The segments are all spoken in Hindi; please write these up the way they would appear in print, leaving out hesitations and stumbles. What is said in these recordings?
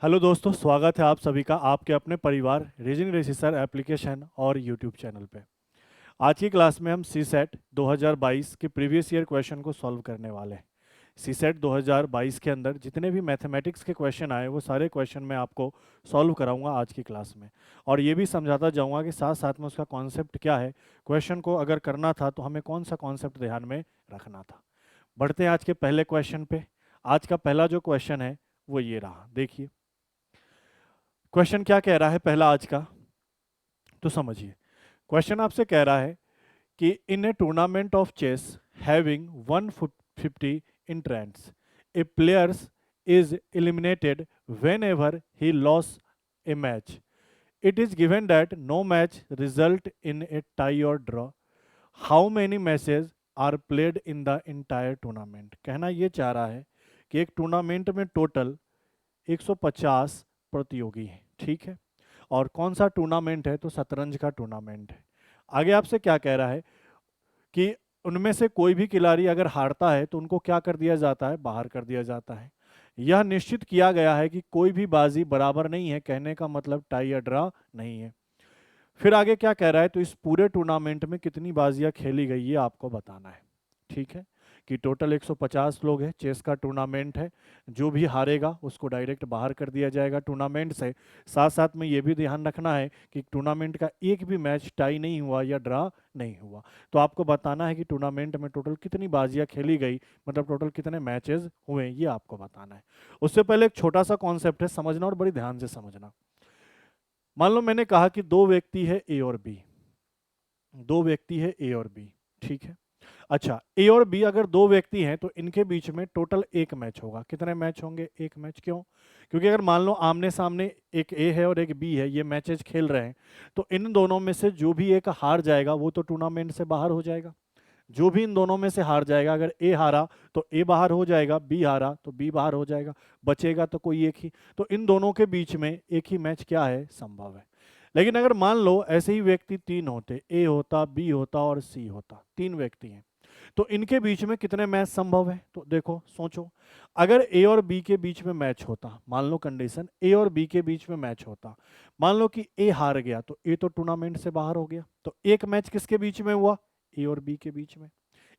हेलो दोस्तों, स्वागत है आप सभी का आपके अपने परिवार रीजनिंग रेसिसर एप्लीकेशन और यूट्यूब चैनल पे। आज की क्लास में हम सी सेट 2022 के प्रीवियस ईयर क्वेश्चन को सॉल्व करने वाले हैं। सी सेट 2022 के अंदर जितने भी मैथमेटिक्स के क्वेश्चन आए वो सारे क्वेश्चन मैं आपको सॉल्व कराऊंगा आज की क्लास में, और ये भी समझाता जाऊंगा कि साथ साथ में उसका कॉन्सेप्ट क्या है। क्वेश्चन को अगर करना था तो हमें कौन सा कॉन्सेप्ट ध्यान में रखना था। बढ़ते हैं आज के पहले क्वेश्चन पे। आज का पहला जो क्वेश्चन है वो ये रहा, देखिए क्वेश्चन क्या कह रहा है पहला आज का, तो समझिए। क्वेश्चन आपसे कह रहा है कि in a tournament of chess having 150 entrants, a players is eliminated whenever he lost a match. It is given that no match result in a tie or draw. How many matches are played in the entire tournament? कहना ये चाह रहा है कि एक टूर्नामेंट में टोटल 150 प्रतियोगी हैं, ठीक है। और कौन सा टूर्नामेंट है, तो शतरंज का टूर्नामेंट है। आगे आपसे क्या कह रहा है कि उनमें से कोई भी खिलाड़ी अगर हारता है तो उनको क्या कर दिया जाता है, बाहर कर दिया जाता है। यह निश्चित किया गया है कि कोई भी बाजी बराबर नहीं है, कहने का मतलब टाई या ड्रा नहीं है। फिर आगे क्या कह रहा है, तो इस पूरे टूर्नामेंट में कितनी बाजियां खेली गई ये आपको बताना है, ठीक है। कि टोटल 150 लोग हैं, चेस का टूर्नामेंट है। जो भी हारेगा उसको डायरेक्ट बाहर कर दिया जाएगा टूर्नामेंट से। साथ साथ में ये भी ध्यान रखना है कि टूर्नामेंट का एक भी मैच टाई नहीं हुआ या ड्रा नहीं हुआ। तो आपको बताना है कि टूर्नामेंट में टोटल कितनी बाजियां खेली गई, मतलब टोटल कितने मैचेस हुए, ये आपको बताना है। उससे पहले एक छोटा सा कॉन्सेप्ट है, समझना और बड़ी ध्यान से समझना। मान लो मैंने कहा कि दो व्यक्ति है ए और बी, दो व्यक्ति है ए और बी, ठीक है। अच्छा, ए और बी अगर दो व्यक्ति हैं तो इनके बीच में टोटल एक मैच होगा। कितने मैच होंगे, एक मैच। क्यों? क्योंकि अगर मान लो आमने सामने एक ए है और एक बी है, ये मैचेस खेल रहे हैं, तो इन दोनों में से जो भी एक हार जाएगा वो तो टूर्नामेंट से बाहर हो जाएगा। जो भी इन दोनों में से हार जाएगा, अगर ए हारा तो ए बाहर हो जाएगा, बी हारा तो बी बाहर हो जाएगा, बचेगा तो कोई एक ही। तो इन दोनों के बीच में एक ही मैच क्या है, संभव है। लेकिन अगर मान लो ऐसे ही व्यक्ति तीन होते, ए होता, बी होता और सी होता, तीन व्यक्ति हैं, तो इनके बीच में कितने मैच संभव है, तो देखो सोचो। अगर ए और बी के बीच में मैच होता, मान लो कंडीशन ए और बी के बीच में मैच होता, मान लो कि ए हार गया तो ए तो टूर्नामेंट से बाहर हो गया। तो एक मैच किसके बीच में हुआ, ए और बी के बीच में।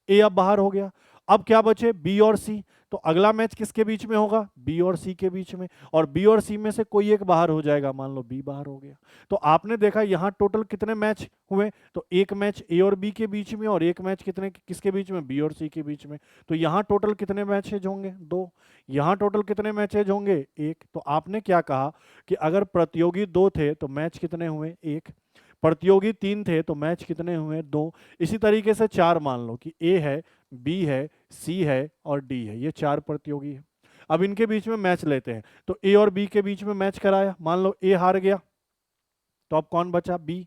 ए अब बाहर हो गया। अब क्या बचे, बी और सी। तो अगला मैच किसके बीच में होगा, बी और सी के बीच में। और बी और सी में से कोई एक बाहर हो जाएगा, मान लो बी बाहर हो गया। तो आपने देखा यहां टोटल कितने मैच हुए, तो एक मैच ए और बी के बीच में और एक मैच कितने किसके बीच में, बी और सी के बीच में। तो यहां टोटल कितने मैचेज होंगे, दो। यहां टोटल कितने मैचेज होंगे, एक। तो आपने क्या कहा कि अगर प्रतियोगी दो थे तो मैच कितने हुए, एक। प्रतियोगी तीन थे तो मैच कितने हुए, दो। इसी तरीके से चार मान लो कि ए है, बी है, सी है और डी है, ये चार प्रतियोगी है। अब इनके बीच में मैच लेते हैं, तो ए और बी के बीच में मैच कराया, मान लो ए हार गया, तो अब कौन बचा, बी।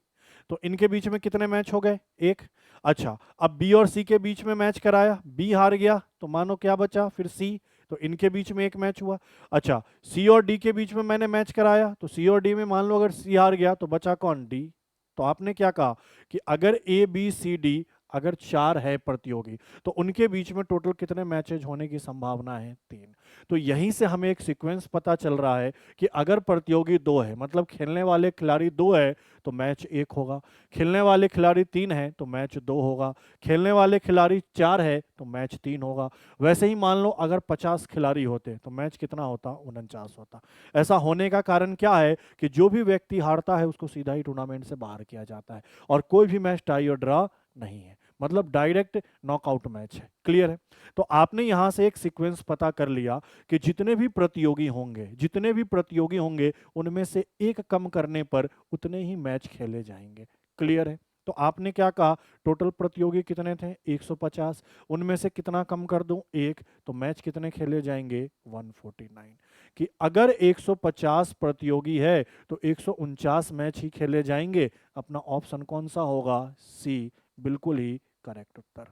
तो इनके बीच में कितने मैच हो गए, एक। अच्छा, अब बी और सी के बीच में मैच कराया, बी हार गया, तो मानो क्या बचा फिर सी। तो इनके बीच में एक मैच हुआ। अच्छा, सी और डी के बीच में मैंने मैच कराया, तो सी और डी में मान लो अगर सी हार गया तो बचा कौन, डी। तो आपने क्या कहा कि अगर ए बी सी डी अगर चार है प्रतियोगी तो उनके बीच में टोटल कितने मैचेज होने की संभावना है, तीन। तो यहीं से हमें एक सीक्वेंस पता चल रहा है कि अगर प्रतियोगी दो है, मतलब खेलने वाले खिलाड़ी दो है, तो मैच एक होगा। खेलने वाले खिलाड़ी तीन है तो मैच दो होगा। खेलने वाले खिलाड़ी चार है तो मैच तीन होगा। वैसे ही मान लो अगर 50 खिलाड़ी होते तो मैच कितना होता, 49 होता। ऐसा होने का कारण क्या है कि जो भी व्यक्ति हारता है उसको सीधा ही टूर्नामेंट से बाहर किया जाता है, और कोई भी मैच टाई और ड्रा नहीं है, मतलब डायरेक्ट नॉकआउट मैच है। क्लियर है? तो आपने यहां से एक सीक्वेंस पता कर लिया कि जितने भी प्रतियोगी होंगे, जितने भी प्रतियोगी होंगे उनमें से एक कम करने पर उतने ही मैच खेले जाएंगे। क्लियर है? तो आपने क्या कहा, टोटल प्रतियोगी कितने थे, 150, उनमें से कितना कम कर दूं, एक। तो मैच कितने खेले जाएंगे, 149। कि अगर 150 प्रतियोगी है तो 149 मैच ही खेले जाएंगे। अपना ऑप्शन कौन सा होगा, सी, बिल्कुल ही करेक्ट उत्तर।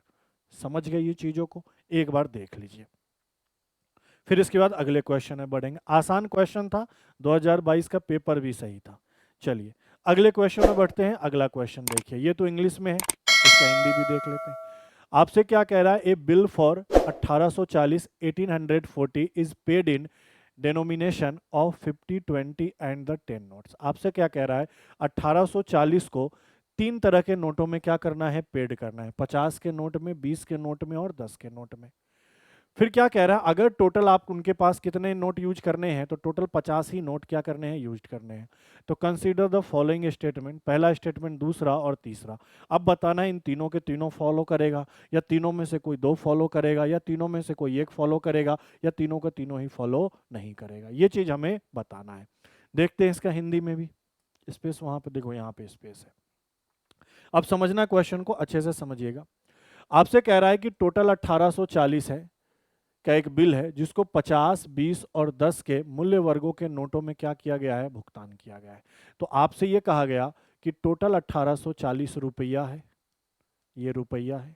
समझ गए ये चीजों को, एक बार देख लीजिए। फिर इसके बाद अगले क्वेश्चन में बढ़ेंगे। आसान क्वेश्चन था, 2022 का पेपर भी सही था। चलिए अगले क्वेश्चन में बढ़ते हैं। अगला क्वेश्चन देखिए, ये तो इंग्लिश में है, इसका हिंदी भी देख लेते हैं। आपसे क्या कह रहा है, a bill for 1840 1840 is paid in denomination of 50, 20 and the 10 notes. आपसे क्या कह रहा है, 1840 को तीन तरह के नोटों में क्या करना है, पेड करना है, 50 के नोट में, 20 के नोट में और 10 के नोट में। फिर क्या कह रहा है, अगर टोटल आप उनके पास कितने नोट यूज करने हैं, तो टोटल 50 ही नोट क्या करने हैं, यूज करने हैं। तो कंसीडर द फॉलोइंग स्टेटमेंट, पहला स्टेटमेंट, दूसरा और तीसरा। अब बताना है इन तीनों के तीनों फॉलो करेगा, या तीनों में से कोई दो फॉलो करेगा, या तीनों में से कोई एक फॉलो करेगा, या तीनों का तीनों ही फॉलो नहीं करेगा। ये चीज हमें बताना है। देखते हैं इसका हिंदी में भी। स्पेस वहां पे देखो, यहाँ पे स्पेस है। अब समझना, क्वेश्चन को अच्छे से समझिएगा। आपसे कह रहा है कि टोटल 1840 है का एक बिल है, जिसको 50, 20 और 10 के मूल्य वर्गों के नोटों में क्या किया गया है, भुगतान किया गया है। तो आपसे ये कहा गया कि टोटल 1840 रुपया है, ये रुपया है।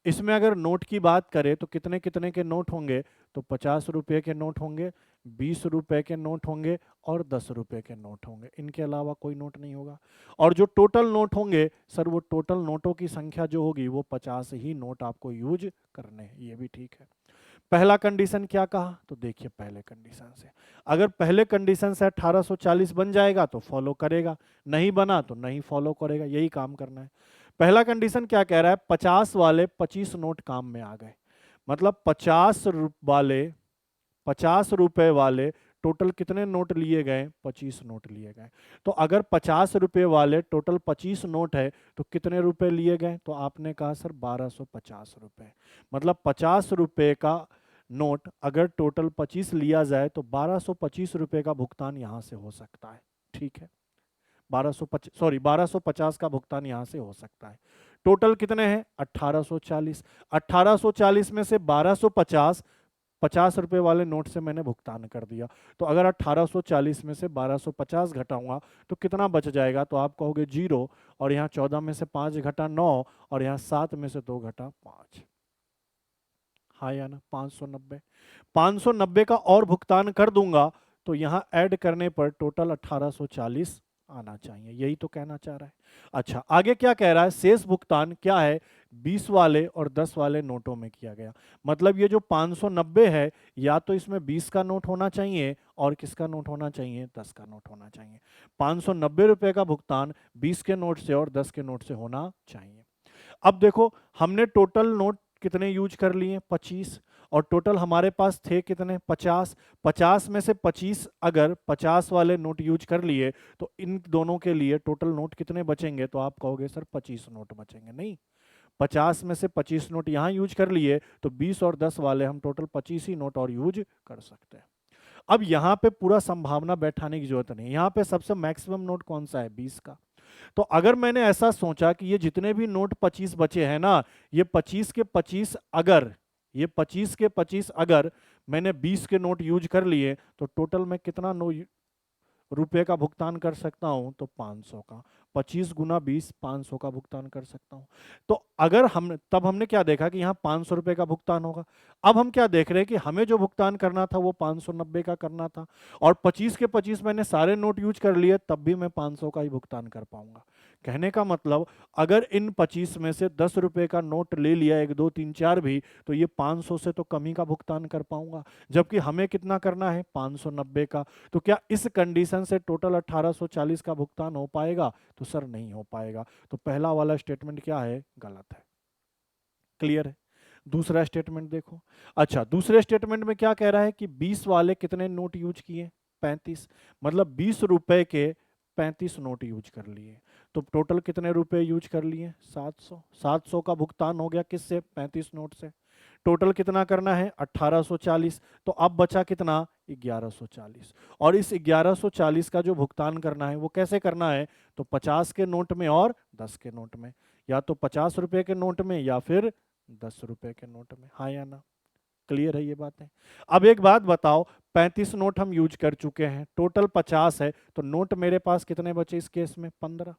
इसमें अगर नोट की बात करें तो कितने कितने के नोट होंगे, तो 50 रुपये के नोट होंगे, 20 रुपए के नोट होंगे और 10 रुपए के नोट होंगे। इनके अलावा कोई नोट नहीं होगा। और जो टोटल नोट होंगे सर, वो टोटल नोटों की संख्या जो होगी वो 50 ही नोट आपको यूज करने हैं। ये भी ठीक है। पहला कंडीशन क्या कहा, तो देखिए पहले कंडीशन से, अगर पहले कंडीशन से 1840 बन जाएगा तो फॉलो करेगा, नहीं बना तो नहीं फॉलो करेगा। यही काम करना है। पहला कंडीशन क्या कह रहा है, 50 वाले 25 नोट काम में आ गए। मतलब 50 रुपए वाले टोटल कितने नोट लिए गए, 25 नोट लिए गए। तो अगर 50 रुपए वाले टोटल 25 नोट है तो कितने रुपए लिए गए, तो आपने कहा सर 1250 रुपए। मतलब 50 रुपए का नोट अगर टोटल 25 लिया जाए तो 1225 रुपए का भुगतान यहां से हो सकता है। ठीक है, 1250 का भुगतान यहां से हो सकता है। टोटल कितने हैं, 1840। 1840 में से 1250 50 रुपए वाले नोट से मैंने भुगतान कर दिया। तो अगर 1840 में से 1250 घटाऊंगा तो कितना बच जाएगा, तो आप कहोगे 0। और यहाँ 14 में से 5 घटा 9, और यहाँ 7 में से 2 घटा 5। हाँ या ना, 590। 590 का और भुगतान कर दूंगा तो यहाँ ऐड करने पर टोटल 1840 आना चाहिए। यही तो कहना चाह रहा है। अच्छा, आगे क्या कह रहा है, शेष भुगतान क्या है, 20 वाले और 10 वाले नोटों में किया गया। मतलब ये जो 590 है, या तो इसमें 20 का नोट होना चाहिए और किसका नोट होना चाहिए, 10 का नोट होना चाहिए। 590 रुपए का भुगतान 20 के नोट से और 10 के नोट से होना चाहिए। अब देखो, हमने टोटल नोट कितने यूज कर लिए, 25। और टोटल हमारे पास थे कितने, 50। 50 में से 25 अगर 50 वाले नोट यूज कर लिए तो इन दोनों के लिए टोटल नोट कितने बचेंगे, तो आप कहोगे सर 25 नोट बचेंगे। नहीं, 50 में से 25 नोट यहाँ यूज कर लिए तो 20 और 10 वाले हम टोटल 25 ही नोट और यूज कर सकते हैं। अब यहाँ पे पूरा संभावना बैठाने की जरूरत नहीं। यहाँ पे सबसे मैक्सिमम नोट कौन सा है, 20 का। तो अगर मैंने ऐसा सोचा कि ये जितने भी नोट 25 बचे हैं ना, ये 25 के 25 अगर, ये 25 के 25 अगर मैंने 20 के नोट यूज कर लिए तो टोटल में कितना रुपए का भुगतान कर सकता हूं, तो 500 का। 25 गुना 20, 500 का भुगतान कर सकता हूं। तो अगर हम, तब हमने क्या देखा कि यहाँ 500 रुपए का भुगतान होगा। अब हम क्या देख रहे हैं कि हमें जो भुगतान करना था वो 590 का करना था, और 25 के 25 मैंने सारे नोट यूज कर लिए, तब भी मैं 500 का ही भुगतान कर पाऊंगा। कहने का मतलब, अगर इन 25 में से 10 रुपए का नोट ले लिया, 1 2 3 4 भी, तो ये 500 से तो कम ही का भुगतान कर पाऊंगा। जबकि हमें कितना करना है, 590 का। तो क्या इस कंडीशन से टोटल 1840 का भुगतान हो पाएगा, तो सर नहीं हो पाएगा। तो पहला वाला स्टेटमेंट क्या है, गलत है। क्लियर है। दूसरा स्टेटमेंट देखो। अच्छा, दूसरे स्टेटमेंट में क्या कह रहा है कि 20 वाले कितने नोट यूज किए, 35। मतलब 20 रुपए के 35 नोट यूज कर लिए। तो टोटल कितने रुपए यूज कर लिए, 700। 700 का भुगतान हो गया किससे, 35 नोट से। टोटल कितना करना है, 1840। तो अब बचा कितना, 1140। और इस 1140 का जो भुगतान करना है वो कैसे करना है, तो 50 के नोट में और 10 के नोट में। या तो 50 रुपए के नोट में या फिर 10 रुपए के नोट में। हाँ या ना, क्लियर है ये बातें। अब एक बात बताओ, 35 नोट हम यूज कर चुके हैं, टोटल 50 है, तो नोट मेरे पास कितने बचे इस केस में, 15।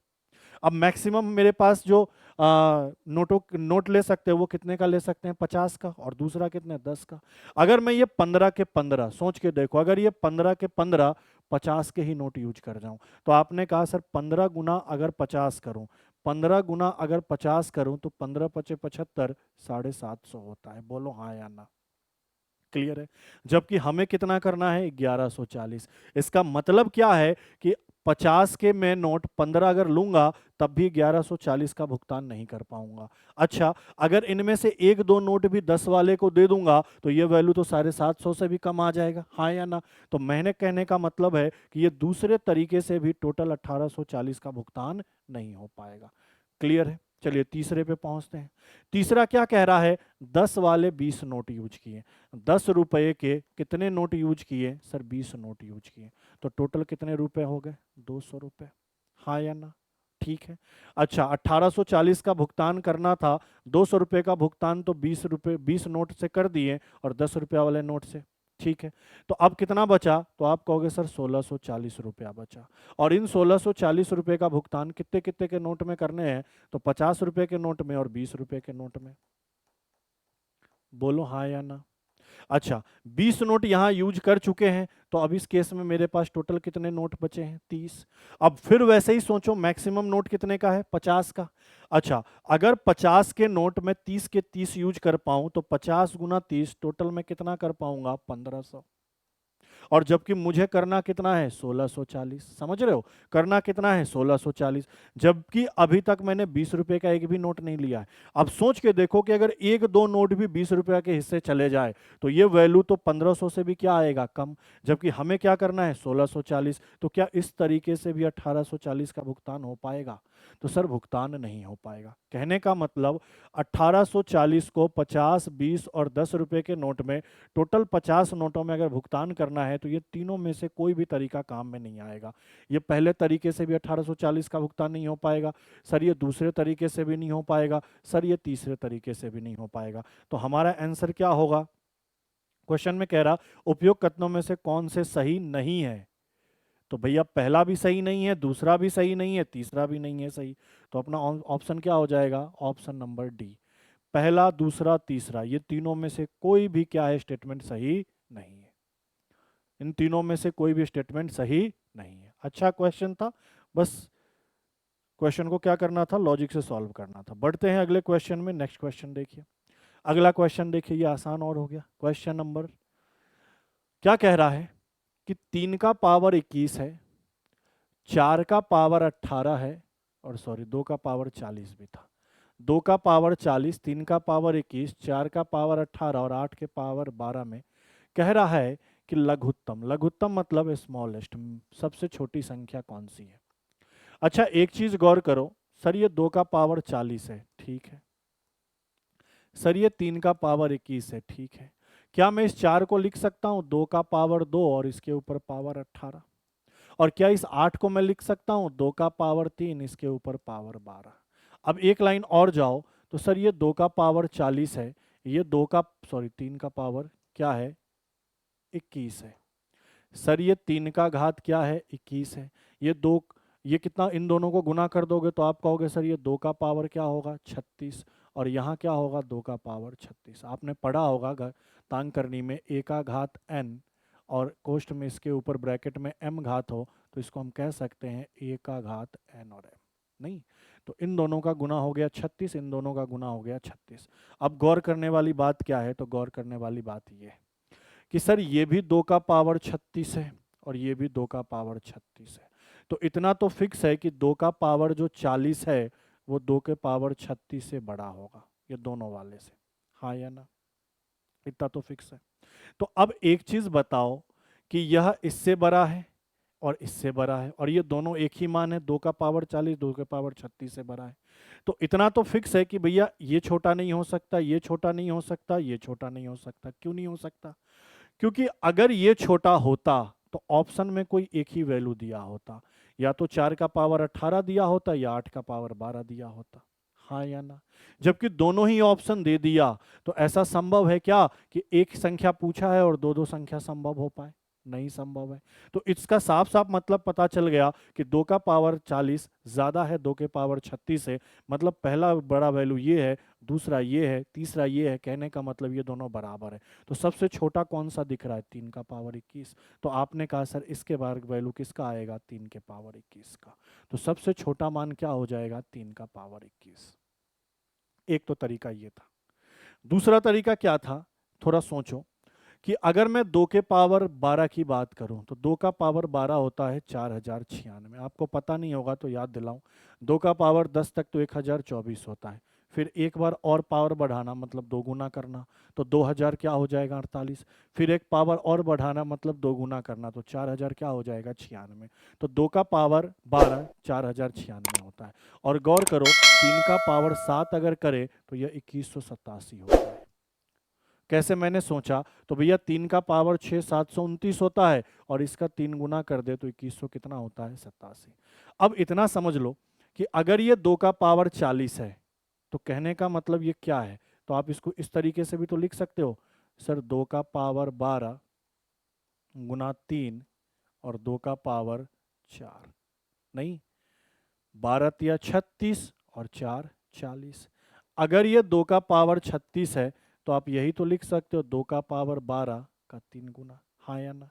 अब मैक्सिमम मेरे पास जो नोट ले सकते हैं वो कितने का ले सकते हैं, 50 का, और दूसरा कितने, 10 का। अगर मैं ये 15 के 15 सोच के देखो, अगर ये 15 के 15 50 के ही नोट यूज कर जाऊं, तो आपने कहा सर 15 गुना अगर 50 करूं, 15 गुना अगर 50 करूं तो 15 पचे 75, 750 होता है। बोलो हाँ या ना, क्लियर है। जबकि हमें कितना करना है 1140। इसका मतलब क्या है कि 50 के मैं नोट 15 अगर लूंगा तब भी 1140 का भुगतान नहीं कर पाऊंगा। अच्छा, अगर इनमें से एक दो नोट भी 10 वाले को दे दूंगा तो ये वैल्यू तो 750 से भी कम आ जाएगा, हाँ या ना। तो मैंने कहने का मतलब है कि ये दूसरे तरीके से भी टोटल 1840 का भुगतान नहीं हो पाएगा। क्लियर है। चलिए तीसरे पे पहुंचते हैं। तीसरा क्या कह रहा है, 10 वाले 20 नोट यूज किए। 10 रुपए के कितने नोट यूज किए सर, 20 नोट यूज किए। तो टोटल कितने रुपए हो गए, 200 रुपए, हाँ या ना। ठीक है। अच्छा, 1840 का भुगतान करना था, 200 रुपए का भुगतान तो 20 नोट से कर दिए और 10 रुपया वाले नोट से। ठीक है। तो अब कितना बचा, तो आप कहोगे सर 1640 रुपया बचा। और इन 1640 रुपए का भुगतान कितने कितने के नोट में करने हैं, तो 50 रुपए के नोट में और 20 रुपए के नोट में। बोलो हाँ या ना। अच्छा, 20 नोट यहां यूज कर चुके हैं, तो अब इस केस में मेरे पास टोटल कितने नोट बचे हैं, 30। अब फिर वैसे ही सोचो, मैक्सिमम नोट कितने का है, 50 का। अच्छा, अगर 50 के नोट में 30 के 30 यूज कर पाऊं तो 50 गुना 30 टोटल में कितना कर पाऊंगा, 1500। और जबकि मुझे करना कितना है, 1640। समझ रहे हो, करना कितना है 1640, जबकि अभी तक मैंने 20 रुपए का एक भी नोट नहीं लिया है। अब सोच के देखो कि अगर एक दो नोट भी 20 रुपए के हिस्से चले जाए तो ये वैल्यू तो 1500 से भी क्या आएगा, कम। जबकि हमें क्या करना है 1640। तो क्या इस तरीके से भी 1840 का भुगतान हो पाएगा, तो सर भुगतान नहीं हो पाएगा। कहने का मतलब 1840 को 50, 20 और 10 रुपए के नोट में, टोटल 50 नोटों में अगर भुगतान करना है तो ये तीनों में से कोई भी तरीका काम में नहीं आएगा। ये पहले तरीके से भी 1840 का भुगतान नहीं हो पाएगा सर, ये दूसरे तरीके से भी नहीं हो पाएगा सर, ये तीसरे तरीके से भी नहीं हो पाएगा। तो हमारा आंसर क्या होगा, क्वेश्चन में कह रहा उपयुक्त कथनों में से कौन से सही नहीं है। तो भैया पहला भी सही नहीं है, दूसरा भी सही नहीं है, तीसरा भी नहीं है सही। तो अपना ऑप्शन क्या हो जाएगा, ऑप्शन नंबर डी। पहला, दूसरा, तीसरा, ये तीनों में से कोई भी क्या है, स्टेटमेंट सही नहीं है। इन तीनों में से कोई भी स्टेटमेंट सही नहीं है। अच्छा क्वेश्चन था, बस क्वेश्चन को क्या करना था, लॉजिक से सॉल्व करना था। बढ़ते हैं अगले क्वेश्चन में। नेक्स्ट क्वेश्चन देखिए, अगला क्वेश्चन देखिए, ये आसान और हो गया। क्वेश्चन नंबर क्या कह रहा है कि 3 का पावर 21 है, 4 का पावर 18 है, और सॉरी 2 का पावर 40 भी था। 2 का पावर 40, 3 का पावर 21, 4 का पावर 18 और 8 के पावर 12 में कह रहा है कि लघुत्तम, लघुत्तम मतलब स्मॉलेस्ट, सबसे छोटी संख्या कौन सी है। अच्छा, एक चीज गौर करो सर, ये 2 का पावर 40 है, ठीक है सर, ये 3 का पावर 21 है, ठीक है। क्या मैं इस 4 को लिख सकता हूं 2 का पावर 2 और इसके ऊपर पावर 18। और क्या इस 8 को मैं लिख सकता हूं 2 का पावर 3 इसके ऊपर पावर 12। अब एक लाइन और जाओ तो सर, ये 2 का पावर 40 है, ये 3 का पावर क्या है, 21 है। सर ये 3 का घात क्या है, 21 है। ये दो, ये कितना, इन दोनों को गुना कर दोगे तो आप कहोगे सर ये 2 का पावर क्या होगा, 36। और यहाँ क्या होगा, 2 का पावर 36। आपने पढ़ा होगा तांग करनी में, a का घात n और कोष्ठ में इसके ऊपर ब्रैकेट में m घात हो तो इसको हम कह सकते हैं a का घात n और m। नहीं, तो इन दोनों का गुना हो गया 36, इन दोनों का गुना हो गया 36। अब गौर करने वाली बात क्या है, तो गौर करने वाली बात ये है कि सर ये भी 2 का पावर 36 है और ये भी 2 का पावर 36 है। तो इतना तो फिक्स है कि 2 का पावर जो 40 है वो 2 के पावर 36 से बड़ा होगा, ये दोनों वाले से, हाँ या ना। इतना तो फिक्स है। तो अब एक चीज बताओ कि यह इससे बड़ा है और इससे बड़ा है, और ये दोनों एक ही मान है, 2 का पावर 40 2 के पावर 36 से बड़ा है। तो इतना तो फिक्स है कि भैया ये छोटा नहीं हो सकता, ये छोटा नहीं हो सकता, ये छोटा नहीं हो सकता। क्यों नहीं हो सकता, क्योंकि अगर ये छोटा होता तो ऑप्शन में कोई एक ही वैल्यू दिया होता, या तो 4 का पावर 18 दिया होता या 8 का पावर 12 दिया होता, हाँ या ना। जबकि दोनों ही ऑप्शन दे दिया, तो ऐसा संभव है क्या कि एक संख्या पूछा है और दो दो संख्या संभव हो पाए, नहीं संभव है। तो इसका साफ साफ मतलब पता चल गया कि 2 का पावर 40 ज्यादा है 2 के पावर 36 है। मतलब पहला बड़ा वैल्यू ये है, दूसरा ये है, तीसरा ये है, कहने का मतलब ये दोनों बराबर है। तो सबसे छोटा कौन सा दिख रहा है, 3 का पावर 21। तो आपने कहा सर इसके बार वैल्यू किसका आएगा, 3 के पावर 21 का। तो सबसे छोटा मान क्या हो जाएगा, 3 का पावर 21। एक तो तरीका ये था। दूसरा तरीका क्या था, थोड़ा सोचो कि अगर मैं 2 के पावर 12 की बात करूं तो 2 का पावर 12 होता है 4096। आपको पता नहीं होगा तो याद दिलाऊं, 2 का पावर 10 तक तो 1024 होता है। फिर एक बार और पावर बढ़ाना मतलब 2 गुना करना, तो 2000 क्या हो जाएगा 48। फिर एक पावर और बढ़ाना मतलब 2 गुना करना, तो 4000 क्या हो जाएगा 96। तो 2 का पावर 12 4096 होता है। और गौर करो 3 का पावर 7 अगर करे तो यह 2187 होता है। कैसे मैंने सोचा, तो भैया 3 का पावर 6 729 होता है, और इसका 3 गुना कर दे तो 2100 कितना होता है 87। अब इतना समझ लो कि अगर ये 2 का पावर 40 है तो कहने का मतलब ये क्या है, तो आप इसको इस तरीके से भी तो लिख सकते हो, सर 2 का पावर 12 गुना 3 और 2 का पावर 4, नहीं 12 या 36 और 4 40। अगर ये 2 का पावर 36 है तो आप यही तो लिख सकते हो 2 का पावर 12 का 3 गुना, हाँ या ना।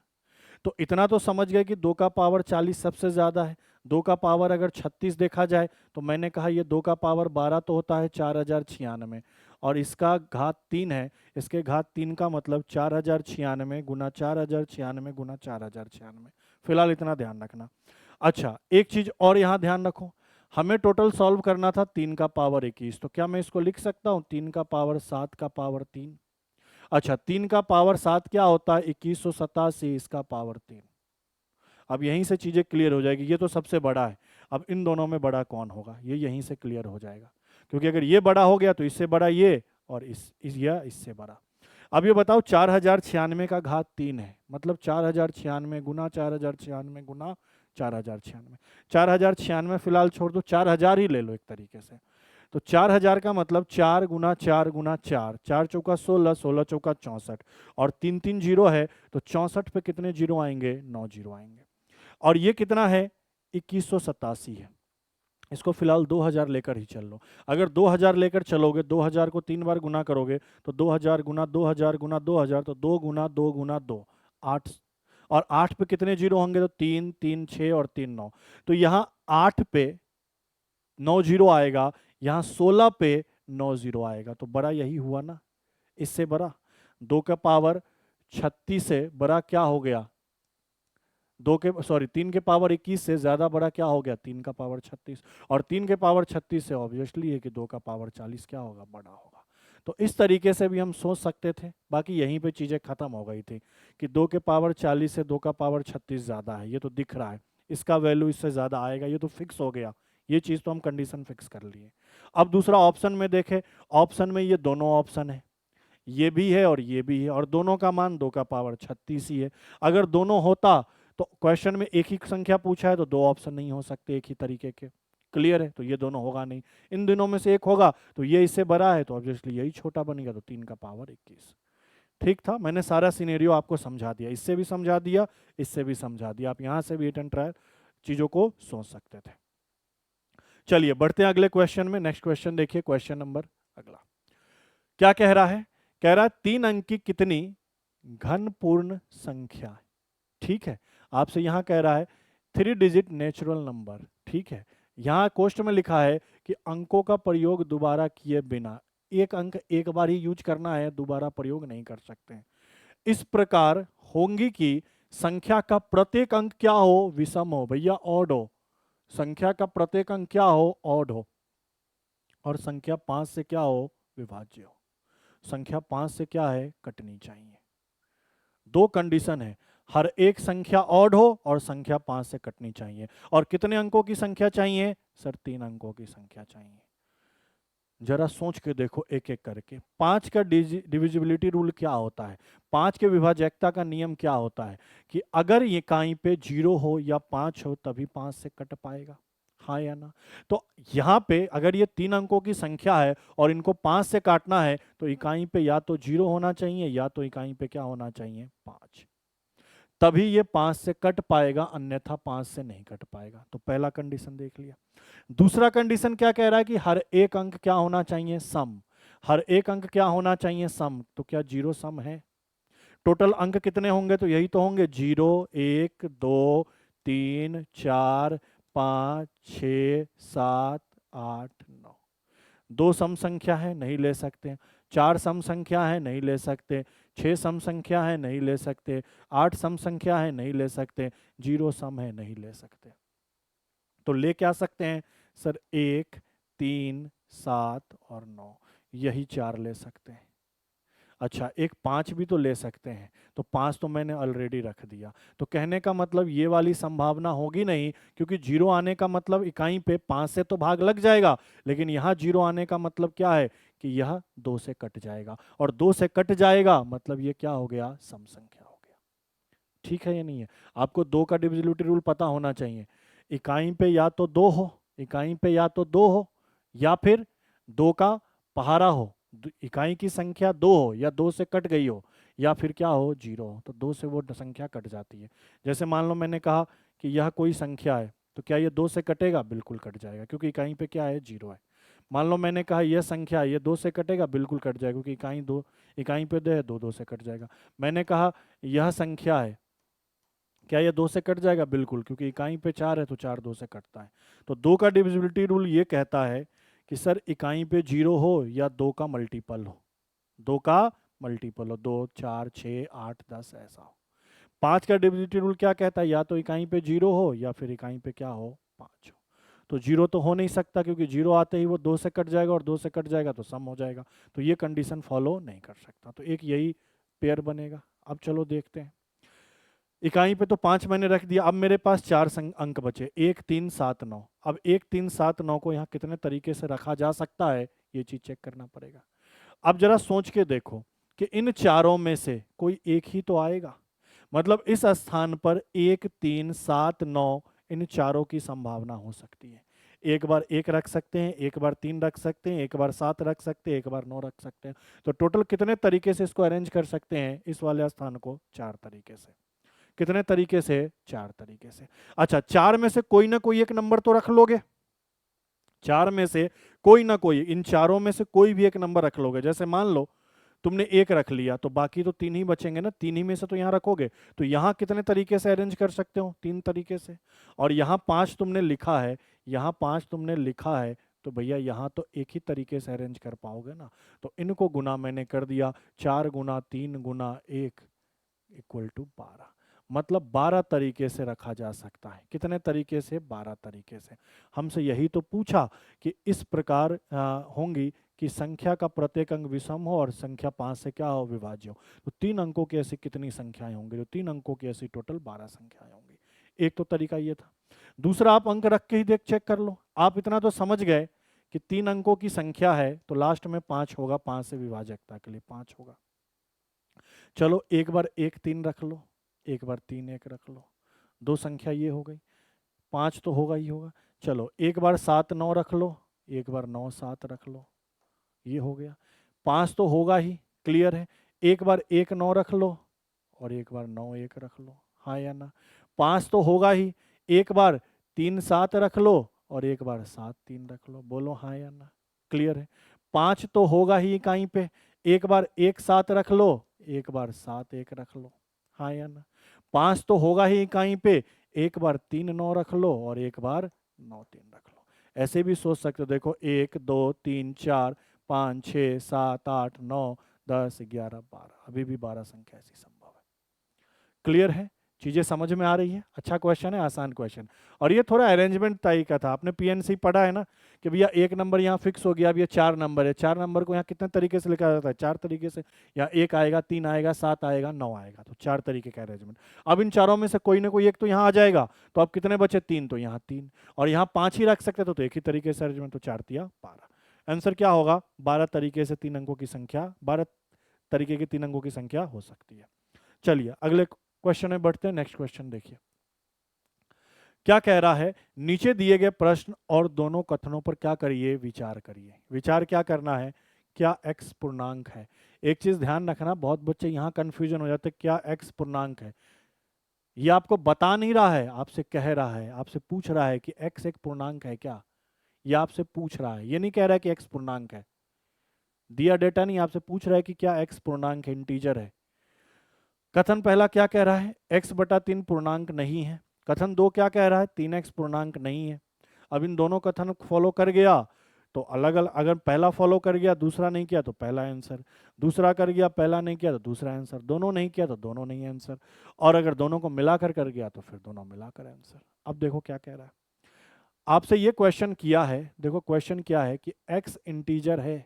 तो इतना तो समझ गए कि 2 का पावर 40 सबसे ज़्यादा है। 2 का पावर अगर 36 देखा जाए तो मैंने कहा ये 2 का पावर 12 तो होता है 4096, और इसका घात 3 है, इसके घात 3 का मतलब 4096 गुना 4096 गुना 4096। फिलहाल इतना ध्यान रखना। अच्छा एक चीज़ और यहाँ ध्यान रखो, हमें टोटल सॉल्व करना था 3 का पावर 21, तो क्या मैं इसको लिख सकता हूँ 3 का पावर 7 का पावर 3। अच्छा 3 का पावर 7 क्या होता है 2187, इसका पावर 3। अब यहीं से चीज़ें क्लियर हो जाएगी, ये तो सबसे बड़ा है, अब इन दोनों में बड़ा कौन होगा ये यहीं से क्लियर हो जाएगा, क्योंकि अगर ये बड़ा हो गया तो इससे बड़ा ये, और या इससे बड़ा। अब ये बताओ 4096 का घात 3 है, मतलब 4096 गुना 4096 गुना 4096। 4096 फिलहाल छोड़ दो, 4000 ही ले लो एक तरीके से। तो 4000 का मतलब 4 गुना 4 गुना 4, 4 चौका 16, 16 चौका 64, और 3 3 जीरो है, तो 64 पे कितने जीरो आएंगे 9 जीरो आएंगे। और ये कितना है 2187 है। इसको फिलहाल 2000 लेकर ही चल लो। अगर 2000 लेकर चलोगे, 2000 को 3 बार गुना करोगे तो 2000 गुना 2000 गुना 2000, तो 2 गुना 2 गुना 2 8, और 8 पे कितने जीरो होंगे तो 3 3 6 और 3 9। तो यहाँ 8 पे 9 जीरो आएगा, यहाँ 16 पे 9 जीरो आएगा, तो बड़ा यही हुआ ना, इससे बड़ा। 2 का पावर 36 से बड़ा क्या हो गया, 3 के पावर 21 से ज्यादा बड़ा क्या हो गया 3 का पावर 36, और 3 के पावर 36 से ऑब्वियसली है कि 2 का पावर 40 क्या होगा बड़ा होगा। तो इस तरीके से भी हम सोच सकते थे, बाकी यहीं पे चीजें खत्म हो गई थी कि 2 के पावर 40 से 2 का पावर 36 ज्यादा है, ये तो दिख रहा है, इसका वैल्यू इससे ज्यादा आएगा, ये तो फिक्स हो गया, ये चीज तो हम कंडीशन फिक्स कर लिए। अब दूसरा ऑप्शन में देखें, ऑप्शन में ये दोनों ऑप्शन है, ये भी है और ये भी है, और दोनों का मान 2 का पावर 36 ही है। अगर दोनों होता तो क्वेश्चन में एक ही संख्या पूछा है तो 2 ऑप्शन नहीं हो सकते एक ही तरीके के, क्लियर है, तो ये दोनों होगा नहीं, इन दोनों में से एक होगा, तो ये इससे बड़ा है तो ऑब्वियसली यही छोटा बनेगा, तो 3 का पावर 21। ठीक था, मैंने सारा सिनेरियो आपको समझा दिया, इससे भी समझा दिया, इससे भी समझा दिया, आप यहाँ से भी हिट एंड ट्रायल चीजों को सोच सकते थे। चलिए बढ़ते हैं अगले क्वेश्चन में। नेक्स्ट क्वेश्चन देखिए, क्वेश्चन नंबर अगला क्या कह रहा है, कह रहा है 3 अंक की कितनी घन पूर्ण संख्या है। ठीक है, आपसे यहां कह रहा है 3 डिजिट नेचुरल नंबर। ठीक है, यहां क्वेश्चन में लिखा है कि अंकों का प्रयोग दोबारा किए बिना, एक अंक एक बार ही यूज करना है, दोबारा प्रयोग नहीं कर सकते हैं। इस प्रकार होंगी कि संख्या का प्रत्येक अंक क्या हो विषम हो, भैया ऑड हो, संख्या का प्रत्येक अंक क्या हो ऑड हो, और संख्या 5 से क्या हो विभाज्य हो। संख्या 5 से क्या है कटनी चाहिए। दो कंडीशन है, हर एक संख्या ऑड हो और संख्या 5 से कटनी चाहिए। और कितने अंकों की संख्या चाहिए सर 3 अंकों की संख्या चाहिए। जरा सोच के देखो एक एक करके, 5 का डिविजिबिलिटी रूल क्या होता है, 5 के विभाज्यता का नियम क्या होता है कि अगर ये कहीं पे 0 हो या 5 हो तभी 5 से कट पाएगा, हाँ या ना। तो यहाँ पे अगर ये 3 अंकों की संख्या है और इनको 5 से काटना है तो इकाई पे या तो 0 होना चाहिए या तो इकाई पे क्या होना चाहिए 5, तभी ये 5 से कट पाएगा, अन्यथा 5 से नहीं कट पाएगा। तो पहला कंडीशन देख लिया। दूसरा कंडीशन क्या कह रहा है कि हर एक अंक क्या होना चाहिए सम, हर एक अंक क्या होना चाहिए सम, तो क्या 0 सम है। टोटल अंक कितने होंगे तो यही तो होंगे 0 1 2 3 4 5 6 7 8 9। 2 सम संख्या है नहीं ले सकते, 4 सम संख्या है नहीं ले सकते, 6 सम संख्या है नहीं ले सकते, 8 सम संख्या है नहीं ले सकते, 0 सम है नहीं ले सकते। तो ले क्या सकते हैं सर? 1, 3, 7 और 9, यही 4 ले सकते हैं। अच्छा, एक 5 भी तो ले सकते हैं, तो 5 तो मैंने ऑलरेडी रख दिया। तो कहने का मतलब ये वाली संभावना होगी नहीं, क्योंकि 0 आने का मतलब इकाई पे 5 से तो भाग लग जाएगा, लेकिन यहाँ 0 आने का मतलब क्या है कि यह 2 से कट जाएगा, और 2 से कट जाएगा मतलब ये क्या हो गया? सम संख्या हो गया। ठीक है या नहीं है? आपको 2 का डिविजिबिलिटी रूल पता होना चाहिए। इकाई पे या तो 2 हो, इकाई पे या तो 2 हो, या फिर 2 का पहाड़ा हो, इकाई की संख्या 2 हो या 2 से कट गई हो, या फिर क्या हो? 0 हो। तो 2 से वो संख्या कट जाती है। जैसे मान लो मैंने कहा कि यह कोई संख्या है, तो क्या ये 2 से कटेगा? बिल्कुल कट जाएगा, क्योंकि इकाई पे क्या है? 0 है। मान लो मैंने कहा यह संख्या है, ये 2 से कटेगा? बिल्कुल कट जाएगा, क्योंकि इकाई पे 2 है, 2 से कट जाएगा। मैंने कहा यह संख्या है, क्या ये 2 से कट जाएगा? बिल्कुल, क्योंकि इकाई पे 4 है, तो 4 2 से कटता है। तो 2 का डिविजिबिलिटी रूल ये कहता है कि सर इकाई पे 0 हो या 2 का मल्टीपल हो, 2 का मल्टीपल हो, 2, 4, 6, 8, 10 ऐसा हो। 5 का डिविजिबिलिटी रूल क्या कहता है? या तो इकाई पे 0 हो या फिर इकाई पे क्या हो? 5 हो। तो 0 तो हो नहीं सकता, क्योंकि 0 आते ही वो 2 से कट जाएगा, और 2 से कट जाएगा तो सम हो जाएगा। तो ये कंडीशन फॉलो नहीं कर सकता। तो एक यही पेयर बनेगा। अब चलो देखते हैं। इकाई पे तो 5 मैंने रख दिया। अब मेरे पास 4 अंक बचे, 1, 3, 7, 9। अब 1, 3, 7, 9 को यहाँ कितने तरीके से रखा जा सकता है, ये चीज चेक करना पड़ेगा। अब जरा सोच के देखो कि इन चारों में से कोई एक ही तो आएगा। मतलब इस स्थान पर 1, 3, 7, 9 इन चारों की संभावना हो सकती है। एक बार 1 रख सकते हैं, एक बार 3 रख सकते हैं, एक बार 7 रख सकते हैं, एक बार 9 रख सकते हैं। तो टोटल कितने तरीके से इसको अरेंज कर सकते हैं इस वाले स्थान को? 4 तरीके से। कितने तरीके से? 4 तरीके से। अच्छा, 4 में से कोई ना कोई एक नंबर तो रख लोगे। 4 में से कोई ना कोई, इन चारों में से कोई भी एक नंबर रख लोगे। जैसे मान लो तुमने 1 रख लिया, तो बाकी तो 3 ही बचेंगे ना, 3 ही में से तो यहाँ रखोगे। तो यहाँ कितने तरीके से अरेंज कर सकते हो? 3 तरीके से। और यहाँ 5 तुमने लिखा है, यहाँ 5 तुमने लिखा है, तो भैया यहाँ तो एक ही तरीके से अरेंज कर पाओगे ना। तो इनको गुना मैंने कर दिया, 4 गुना 3 गुना 1 इक्वल टू 12। मतलब 12 तरीके से रखा जा सकता है। कितने तरीके से? 12 तरीके से। हमसे यही तो पूछा कि इस प्रकार होंगी कि संख्या का प्रत्येक अंक विषम हो और संख्या 5 से क्या हो? विभाज्य हो। तो 3 अंकों की ऐसी कितनी संख्याएं होंगी? तो 3 अंकों की ऐसी टोटल 12 संख्याएं होंगी। एक तो तरीका ये था। दूसरा, आप अंक रख के ही देख चेक कर लो। आप इतना तो समझ गए कि 3 अंकों की संख्या है तो लास्ट में 5 होगा, 5 से विभाजकता के लिए 5 होगा। चलो एक बार 1, 3 रख लो, एक बार 3, 1 रख लो, 2 संख्या ये हो गई, 5 तो होगा ही होगा। चलो एक बार 7, 9 रख लो, एक बार 9, 7 रख लो, ये हो गया। 5 तो होगा ही, क्लियर है। एक बार 1, 9 रख लो और एक बार 9, 1 रख लो, हाँ या ना? 5 तो होगा ही। एक बार 3, 7 रख लो और एक बार 7, 3 रख लो, बोलो हाँ या ना? क्लियर है। 5 तो होगा ही कहीं पे, एक बार 1, 7 रख लो, एक बार 7, 1 रख लो, हाँ या ना? 5 तो होगा ही कहीं पे, एक बार 3, 9 रख लो और एक बार 9, 3 रख लो। ऐसे भी सोच सकते हो, देखो 1, 2, 3, 4, 5, 6, 7, 8, 9, 10, 11, 12, अभी भी 12 संख्या ऐसी संभव है। क्लियर है? चीजें समझ में आ रही है? अच्छा क्वेश्चन है, आसान क्वेश्चन। और ये थोड़ा अरेंजमेंट टाइप का था। आपने पीएनसी पढ़ा है ना कि भैया एक नंबर यहाँ फिक्स हो गया, अब ये 4 नंबर है, 4 नंबर को यहाँ कितने तरीके से लिखा जाता है? 4 तरीके से। यहाँ 1 आएगा, 3 आएगा, 7 आएगा, 9 आएगा, तो 4 तरीके का अरेंजमेंट। अब इन चारों में से कोई ना कोई एक तो यहाँ आ जाएगा, तो अब कितने बचे? 3, तो यहाँ 3, और यहाँ 5 ही रख सकते तो एक ही तरीके से अरेंजमेंट, तो 4 तिया 12। आंसर क्या होगा? 12 तरीके से 3 अंकों की संख्या, 12 तरीके की 3 अंकों की संख्या हो सकती है। चलिए अगले क्वेश्चन में बढ़ते हैं। नेक्स्ट क्वेश्चन देखिए क्या कह रहा है। नीचे दिए गए प्रश्न और दोनों कथनों पर क्या करिए? विचार करिए। विचार क्या करना है? क्या x पूर्णांक है? एक चीज ध्यान रखना, बहुत बच्चे यहाँ कंफ्यूजन हो जाते, क्या x पूर्णांक है? ये आपको बता नहीं रहा है, आपसे कह रहा है, आपसे पूछ रहा है कि x एक पूर्णांक है क्या? ये आपसे पूछ रहा है, ये नहीं कह रहा है कि x पूर्णांक है। दिया डेटा नहीं, आपसे पूछ रहा है कि क्या x पूर्णांक है, इंटीजर है। कथन पहला क्या कह रहा है? x/3 पूर्णांक नहीं है। कथन 2 क्या कह रहा है? 3x पूर्णांक नहीं है। अब इन दोनों कथन फॉलो कर गया तो अलग अलग, अगर पहला फॉलो कर गया दूसरा नहीं किया तो पहला आंसर, दूसरा कर गया पहला नहीं किया तो दूसरा आंसर, दोनों नहीं किया तो दोनों नहीं आंसर, और अगर दोनों को मिलाकर कर गया तो फिर दोनों मिलाकर आंसर। अब देखो क्या कह रहा है आपसे, ये क्वेश्चन किया है, देखो क्वेश्चन क्या है कि x इंटीजर है,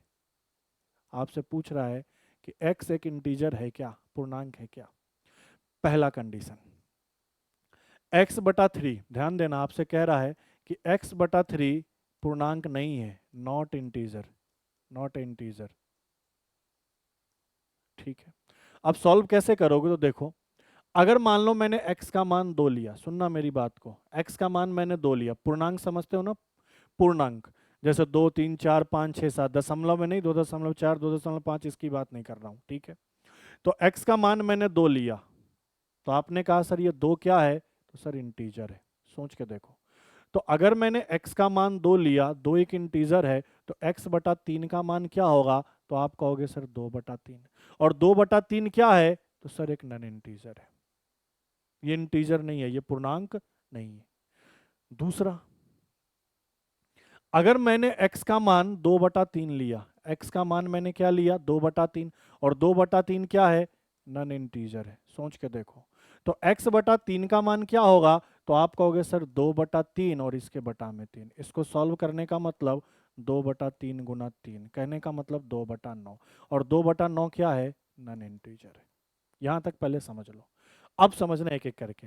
आपसे पूछ रहा है कि x एक इंटीजर है क्या, पूर्णांक है क्या। पहला कंडीशन x बटा 3, ध्यान देना आपसे कह रहा है कि x बटा 3 पूर्णांक नहीं है, नॉट इंटीजर, नॉट इंटीजर, ठीक है। अब सॉल्व कैसे करोगे, तो देखो अगर मान लो मैंने x का मान 2 लिया, सुनना मेरी बात को, x का मान मैंने 2 लिया, पूर्णांक समझते हो ना, पूर्णांक जैसे 2 3 4 5 6 7, दशमलव में नहीं, 2.4 2.5 इसकी बात नहीं कर रहा हूं, ठीक है। तो x का मान मैंने 2 लिया, तो आपने कहा सर ये 2 क्या है, तो सर इंटीजर है। सोच के देखो, तो अगर मैंने x का मान 2 लिया, 2 एक इंटीजर है, तो x बटा 3 का मान क्या होगा, तो आप कहोगे सर 2 बटा 3, और 2 बटा 3 क्या है, तो सर एक नन इंटीजर है, ये इंटीजर नहीं है, ये पूर्णांक नहीं है। दूसरा, अगर मैंने x का मान 2 बटा 3 लिया, x का मान मैंने क्या लिया, 2 बटा 3, और 2 बटा 3 क्या है, नन इंटीजर है। सोच के देखो, तो x बटा 3 का मान क्या होगा, तो आप कहोगे सर 2 बटा 3 और इसके बटा में 3, इसको सॉल्व करने का मतलब 2 बटा 3 गुना 3, कहने का मतलब 2 बटा 9, और 2 बटा 9 क्या है, नन इंटीजर है। यहां तक पहले समझ लो, अब समझना एक एक करके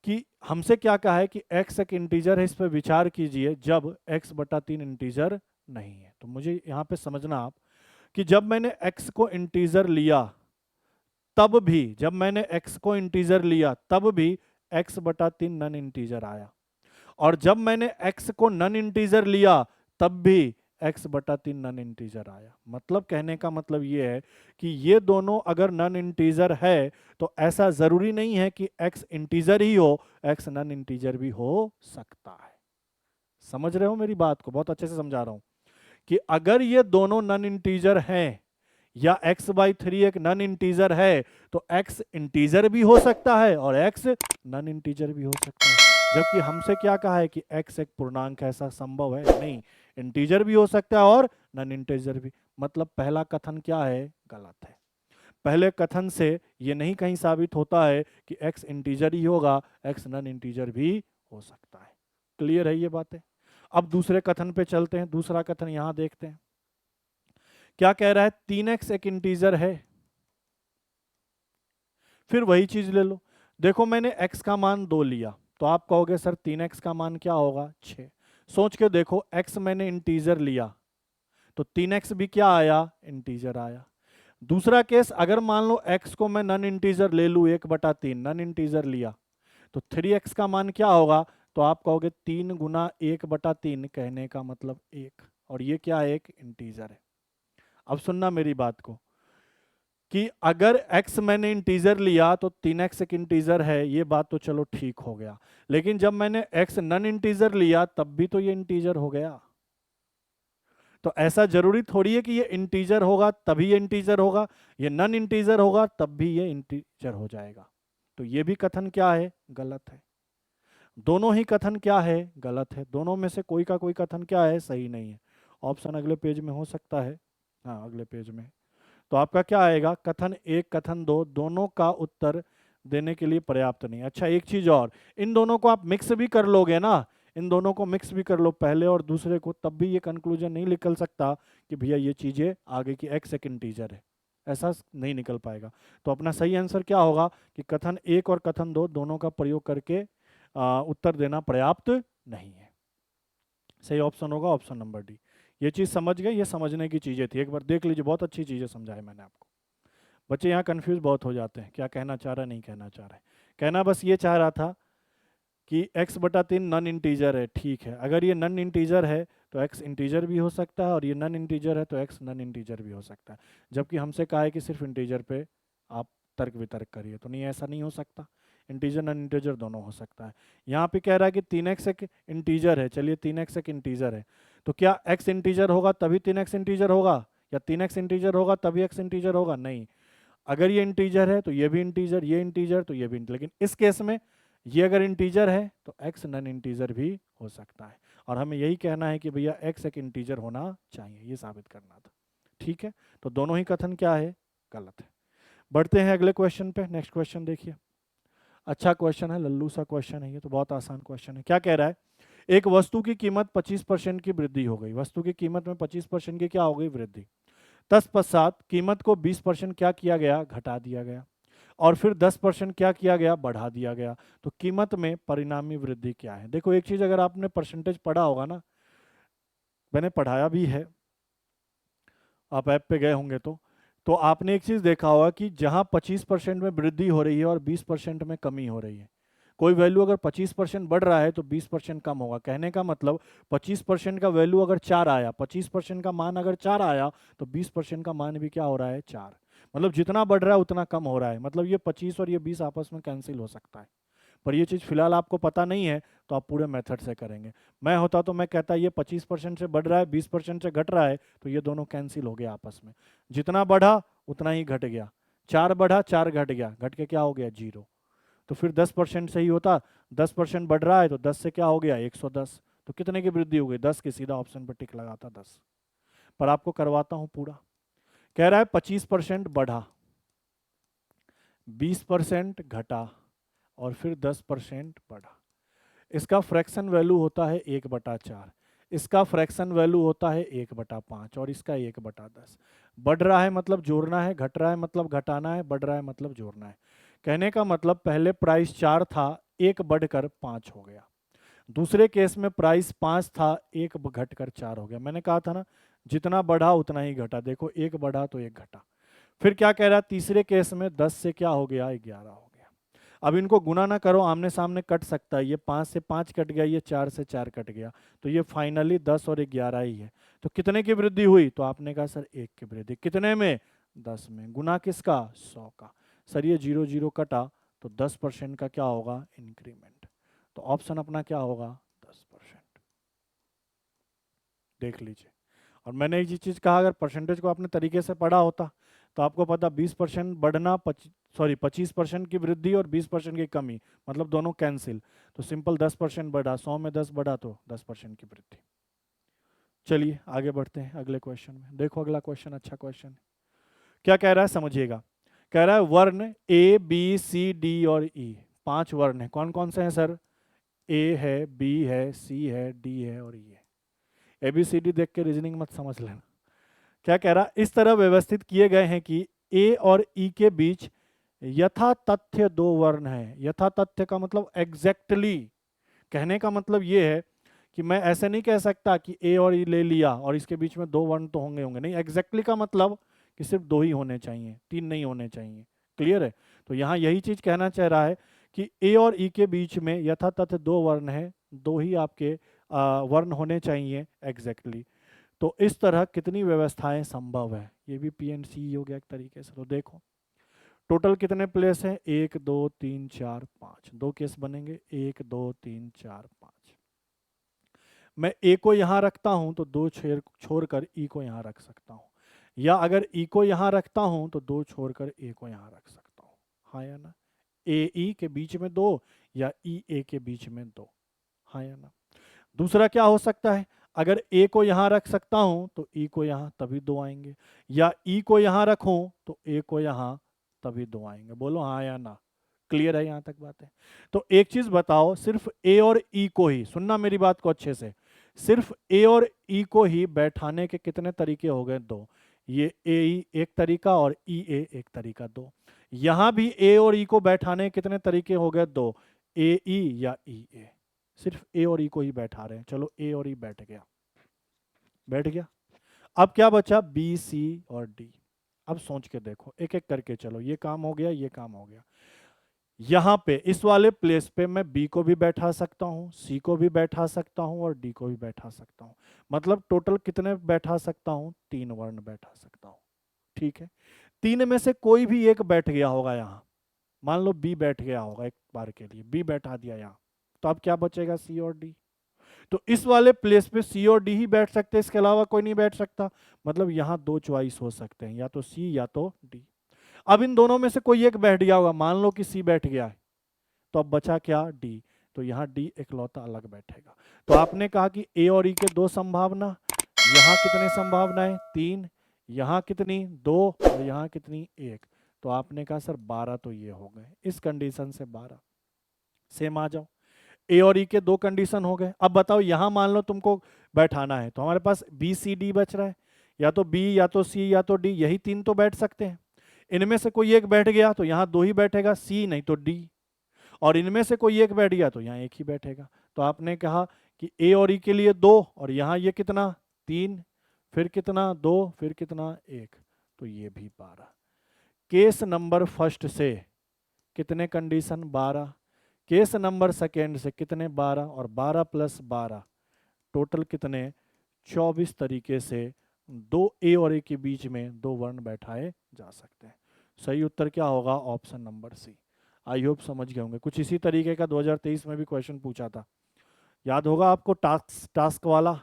कि हमसे क्या कहा है कि x एक इंटीजर है, इस पर विचार कीजिए जब x बटा 3 इंटीजर नहीं है। तो मुझे यहाँ पे समझना आप कि जब मैंने x को इंटीजर लिया तब भी, जब मैंने x को इंटीजर लिया तब भी x बटा 3 नन इंटीजर आया, और जब मैंने x को नन इंटीजर लिया तब भी x बटा 3 नन इंटीजर आया। मतलब कहने का मतलब ये है कि ये दोनों अगर नन इंटीजर है तो ऐसा जरूरी नहीं है कि x इंटीजर ही हो, x नन इंटीजर भी हो सकता है। समझ रहे हो मेरी बात को, बहुत अच्छे से समझा रहा हूं कि अगर ये दोनों नन इंटीजर हैं या x बाई 3 एक नन इंटीजर है, तो x इंटीजर भी हो सकता है और x नन इंटीजर भी हो सकता है। जबकि हमसे क्या कहा है कि x एक पूर्णांक है, ऐसा संभव है नहीं, इंटीजर भी हो सकता है और नन इंटीजर भी। मतलब पहला कथन क्या है, गलत है। पहले कथन से ये नहीं कहीं साबित होता है कि x इंटीजर ही होगा, x नन इंटीजर भी हो सकता है। क्लियर है ये बातें। अब दूसरे कथन पे चलते हैं, दूसरा कथन यहां देखते हैं क्या कह रहा है, 3x एक इंटीजर है, फिर वही चीज ले लो, देखो मैंने x का मान 2 लिया, तो आप कहोगे सर 3x का मान क्या होगा, 6। सोच के देखो, x मैंने इंटीजर लिया तो 3x भी क्या आया, इंटीजर आया। दूसरा केस, अगर मान लो x को मैं नन इंटीजर ले लूं, 1/3 नन इंटीजर लिया, तो 3x का मान क्या होगा, तो आप कहोगे 3 गुना 1/3, कहने का मतलब 1, और ये क्या है, एक इंटीजर है। अब सुनना मेरी बात को कि अगर x मैंने इंटीजर लिया तो 3x एक इंटीजर है, ये बात तो चलो ठीक हो गया, लेकिन जब मैंने x नन इंटीजर लिया तब भी तो ये इंटीजर हो गया। तो ऐसा जरूरी थोड़ी है कि ये इंटीजर होगा तभी ये इंटीजर होगा, ये नन इंटीजर होगा तब भी ये इंटीजर हो जाएगा। तो ये भी कथन क्या है, गलत है। दोनों ही कथन क्या है, गलत है। दोनों में से कोई का कोई कथन क्या है, सही नहीं है। ऑप्शन अगले पेज में हो सकता है, हाँ अगले पेज में। तो आपका क्या आएगा, कथन 1 कथन 2 दोनों का उत्तर देने के लिए पर्याप्त नहीं। अच्छा एक चीज और, इन दोनों को आप मिक्स भी कर लोगे ना, इन दोनों को मिक्स भी कर लो, पहले और दूसरे को, तब भी ये कंक्लूजन नहीं निकल सकता कि भैया ये चीजें आगे की x एक इंटीजर है, ऐसा नहीं निकल पाएगा। तो अपना सही आंसर क्या होगा कि कथन 1 और कथन 2 दोनों का प्रयोग करके उत्तर देना पर्याप्त नहीं है। सही ऑप्शन होगा ऑप्शन नंबर डी। ये चीज समझ गए, ये समझने की चीजें थी, एक बार देख लीजिए, बहुत अच्छी चीजें समझाई मैंने आपको। बच्चे यहाँ कंफ्यूज बहुत हो जाते हैं, क्या कहना चाह रहा है नहीं कहना चाह रहा है। कहना बस ये चाह रहा था कि x/3 नन इंटीजर है, ठीक है, अगर ये नन इंटीजर है तो x इंटीजर भी हो सकता है, और ये नन इंटीजर है तो x नन इंटीजर भी हो सकता है। जबकि हमसे कहा है कि सिर्फ इंटीजर पे आप तर्क वितर्क करिए, तो नहीं, ऐसा नहीं हो सकता, इंटीजर नन इंटीजर दोनों हो सकता है। यहाँ पे कह रहा है कि 3x एक इंटीजर है, चलिए 3x एक इंटीजर है, तो क्या x इंटीजर होगा तभी 3x इंटीजर होगा, या 3x इंटीजर होगा तभी x इंटीजर होगा, नहीं। अगर ये इंटीजर है तो ये भी इंटीजर, ये इंटीजर तो ये भी इंटीजर, लेकिन इस केस में ये अगर इंटीजर है तो x नन इंटीजर भी हो सकता है, और हमें यही कहना है कि भैया x एक इंटीजर होना चाहिए, ये साबित करना था। ठीक है, तो दोनों ही कथन क्या है, गलत है। बढ़ते हैं अगले क्वेश्चन पे। नेक्स्ट क्वेश्चन देखिए, अच्छा क्वेश्चन है, लल्लू सा क्वेश्चन है ये तो, बहुत आसान क्वेश्चन है। क्या कह रहा है, एक वस्तु की कीमत 25% की वृद्धि हो गई, वस्तु की कीमत में 25% की क्या हो गई, वृद्धि। तत्पश्चात कीमत को 20% क्या किया गया, घटा दिया गया, और फिर 10% क्या किया गया, बढ़ा दिया गया। तो कीमत में परिणामी वृद्धि क्या है। देखो एक चीज, अगर आपने परसेंटेज पढ़ा होगा ना, मैंने पढ़ाया भी है, आप ऐप पे गए होंगे तो आपने एक चीज देखा होगा कि जहां 25% में वृद्धि हो रही है और 20% में कमी हो रही है, कोई वैल्यू अगर 25% बढ़ रहा है तो 20% कम होगा। कहने का मतलब 25% का वैल्यू अगर 4 आया, 25% का मान अगर 4 आया, तो 20% का मान भी क्या हो रहा है, 4। मतलब जितना बढ़ रहा है उतना कम हो रहा है, मतलब ये 25 और ये 20 आपस में कैंसिल हो सकता है। पर ये चीज़ फिलहाल आपको पता नहीं है, तो आप पूरे मेथड से करेंगे। मैं होता तो मैं कहता ये 25% से बढ़ रहा है, 20% से घट रहा है, तो ये दोनों कैंसिल हो गया आपस में। जितना बढ़ा उतना ही घट गया, 4 बढ़ा 4 घट गया, घट के क्या हो गया, 0। तो फिर 10% से ही होता, 10% बढ़ रहा है तो 10 से क्या हो गया, 110। तो कितने की वृद्धि हो गई, 10 की। सीधा ऑप्शन पर टिक लगाता 10। पर आपको करवाता हूं पूरा। कह रहा है 25% बढ़ा, 20% घटा, और फिर 10% बढ़ा। इसका फ्रैक्शन वैल्यू होता है 1/4, इसका फ्रैक्शन वैल्यू होता है 1/5, और इसका 1/10। बढ़ रहा है मतलब जोड़ना है, घट रहा है मतलब घटाना है, बढ़ रहा है मतलब जोड़ना है। कहने का मतलब पहले प्राइस 4 था, 1 बढ़कर 5 हो गया। दूसरे केस में प्राइस 5 था, 1 घटकर 4 हो गया। मैंने कहा था ना, जितना बढ़ा उतना ही घटा। देखो 1 बढ़ा तो 1 घटा। फिर क्या कह रहा है, तीसरे केस में 10 से क्या हो गया, 11 हो गया। अब इनको गुना ना करो, आमने सामने कट सकता है, ये 5 से 5 कट गया, ये 4 से 4 कट गया, तो ये फाइनली 10 और 11 ही है। तो कितने की वृद्धि हुई, तो आपने कहा सर 1 की वृद्धि। कितने में, 10 में। गुना किसका, 100 का। सर ये 0 0 कटा, तो 10% का क्या होगा, इंक्रीमेंट। तो ऑप्शन अपना क्या होगा, 10%। देख लीजिए। और मैंने ये चीज़ कहा, अगर परसेंटेज को आपने तरीके से पढ़ा होता तो आपको पता 20% बढ़ना, 25% की वृद्धि और 20% की कमी, मतलब दोनों कैंसिल। तो सिंपल 10% बढ़ा, 100 में 10 बढ़ा तो 10% की वृद्धि। चलिए आगे बढ़ते हैं अगले क्वेश्चन में। देखो अगला क्वेश्चन अच्छा क्वेश्चन है। क्या कह रहा है समझिएगा। कह रहा है वर्ण ए बी सी डी और ई, 5 वर्ण है। कौन कौन से हैं सर, ए है, बी है, सी है, डी है और ई है। ए बी सी डी देख के रीजनिंग मत समझ लेना। क्या कह रहा, इस तरह व्यवस्थित किए गए हैं कि ए और ई के बीच यथा तथ्य 2 वर्ण हैं। यथा तथ्य का मतलब एग्जैक्टली। कहने का मतलब ये है कि मैं ऐसे नहीं कह सकता कि ए और ई ले लिया और इसके बीच में 2 वर्ण तो होंगे होंगे नहीं। एग्जैक्टली का मतलब कि सिर्फ 2 ही होने चाहिए, 3 नहीं होने चाहिए। क्लियर है। तो यहाँ यही चीज कहना चाह रहा है कि ए और ई के बीच में यथा तथ्य 2 वर्ण है, 2 ही आपके वर्ण होने चाहिए एग्जैक्टली। तो इस तरह कितनी व्यवस्थाएं संभव है, ये भी पीएनसी हो गया एक तरीके से। तो देखो टोटल कितने प्लेस हैं, 1 2 3 4 5, 2 केस बनेंगे, 1 2 3 4 5। मैं ए को यहाँ रखता हूँ तो 2 छोड़कर ई को यहाँ रख सकता हूँ, या अगर ई को यहाँ रखता हूँ तो 2 छोड़कर ए को यहाँ रख सकता हूँ। हाँ या ना। ए ई के बीच में 2, या ई ए के बीच में 2। हाँ या ना। दूसरा क्या हो सकता है, अगर ए को यहाँ रख सकता हूं तो ई को यहाँ, तभी 2 आएंगे, या ई को यहाँ रखूं तो ए को यहाँ, तभी 2 आएंगे। बोलो हाँ या ना। क्लियर है यहाँ तक बात है। तो एक चीज बताओ, सिर्फ ए और ई को ही, सुनना मेरी बात को अच्छे से, सिर्फ ए और ई को ही बैठाने के कितने तरीके हो गए, 2। ये ए ई एक तरीका और ई ए एक तरीका, 2। यहां भी ए और ई को बैठाने के कितने तरीके हो गए, 2। ए ई या ई ए। सिर्फ ए और ई को ही बैठा रहे हैं। चलो ए और ई बैठ गया, बैठ गया। अब क्या बचा, बी सी और डी। अब सोच के देखो, एक एक करके चलो, ये काम हो गया, ये काम हो गया। यहां पे इस वाले प्लेस पे मैं बी को भी बैठा सकता हूं, सी को भी बैठा सकता हूं और डी को भी बैठा सकता हूं। मतलब टोटल कितने बैठा सकता हूं, 3 वर्ण बैठा सकता हूं। ठीक है। 3 में से कोई भी एक बैठ गया होगा यहां। मान लो बी बैठ गया होगा, एक बार के लिए बी बैठा दिया यहां, तो अब क्या बचेगा, सी और डी। तो इस वाले प्लेस पे सी और डी ही बैठ सकते हैं, इसके अलावा कोई नहीं बैठ सकता। मतलब यहां 2 चॉइस हो सकते हैं, या तो सी या तो डी। अब इन दोनों में से कोई एक बैठ गया होगा, मान लो कि सी बैठ गया है, तो अब बचा क्या, डी। तो यहाँ डी इकलौता अलग बैठेगा। तो आपने कहा कि ए और ई के दो संभावना, यहाँ कितने संभावनाएं, 3, यहाँ कितनी, 2, और यहाँ कितनी, 1। तो आपने कहा सर 12 तो ये हो गए, इस कंडीशन से 12। सेम आ जाओ, ए और ई के दो कंडीशन हो गए। अब बताओ यहाँ मान लो तुमको बैठाना है, तो हमारे पास बी सी डी बच रहा है, या तो बी या तो सी या तो डी, यही तीन तो बैठ सकते हैं। इनमें से कोई एक बैठ गया तो यहाँ 2 ही बैठेगा, सी नहीं तो डी, और इनमें से कोई एक बैठ गया तो यहाँ एक ही बैठेगा। तो आपने कहा कि ए और ई के लिए 2, और यहाँ ये कितना, 3, फिर कितना 2, फिर कितना 1, तो ये भी 12। केस नंबर फर्स्ट से कितने कंडीशन, 12। केस नंबर सेकेंड से कितने, 12, और 12 + 12 टोटल कितने, 24 तरीके से दो ए और ए के बीच में दो वर्ण बैठाए जा सकते हैं। सही उत्तर क्या होगा, option number C. I hope समझ गए होंगे। कुछ इसी तरीके का 2023 में भी क्वेश्चन पूछा था, याद होगा आपको, टास्क वाला,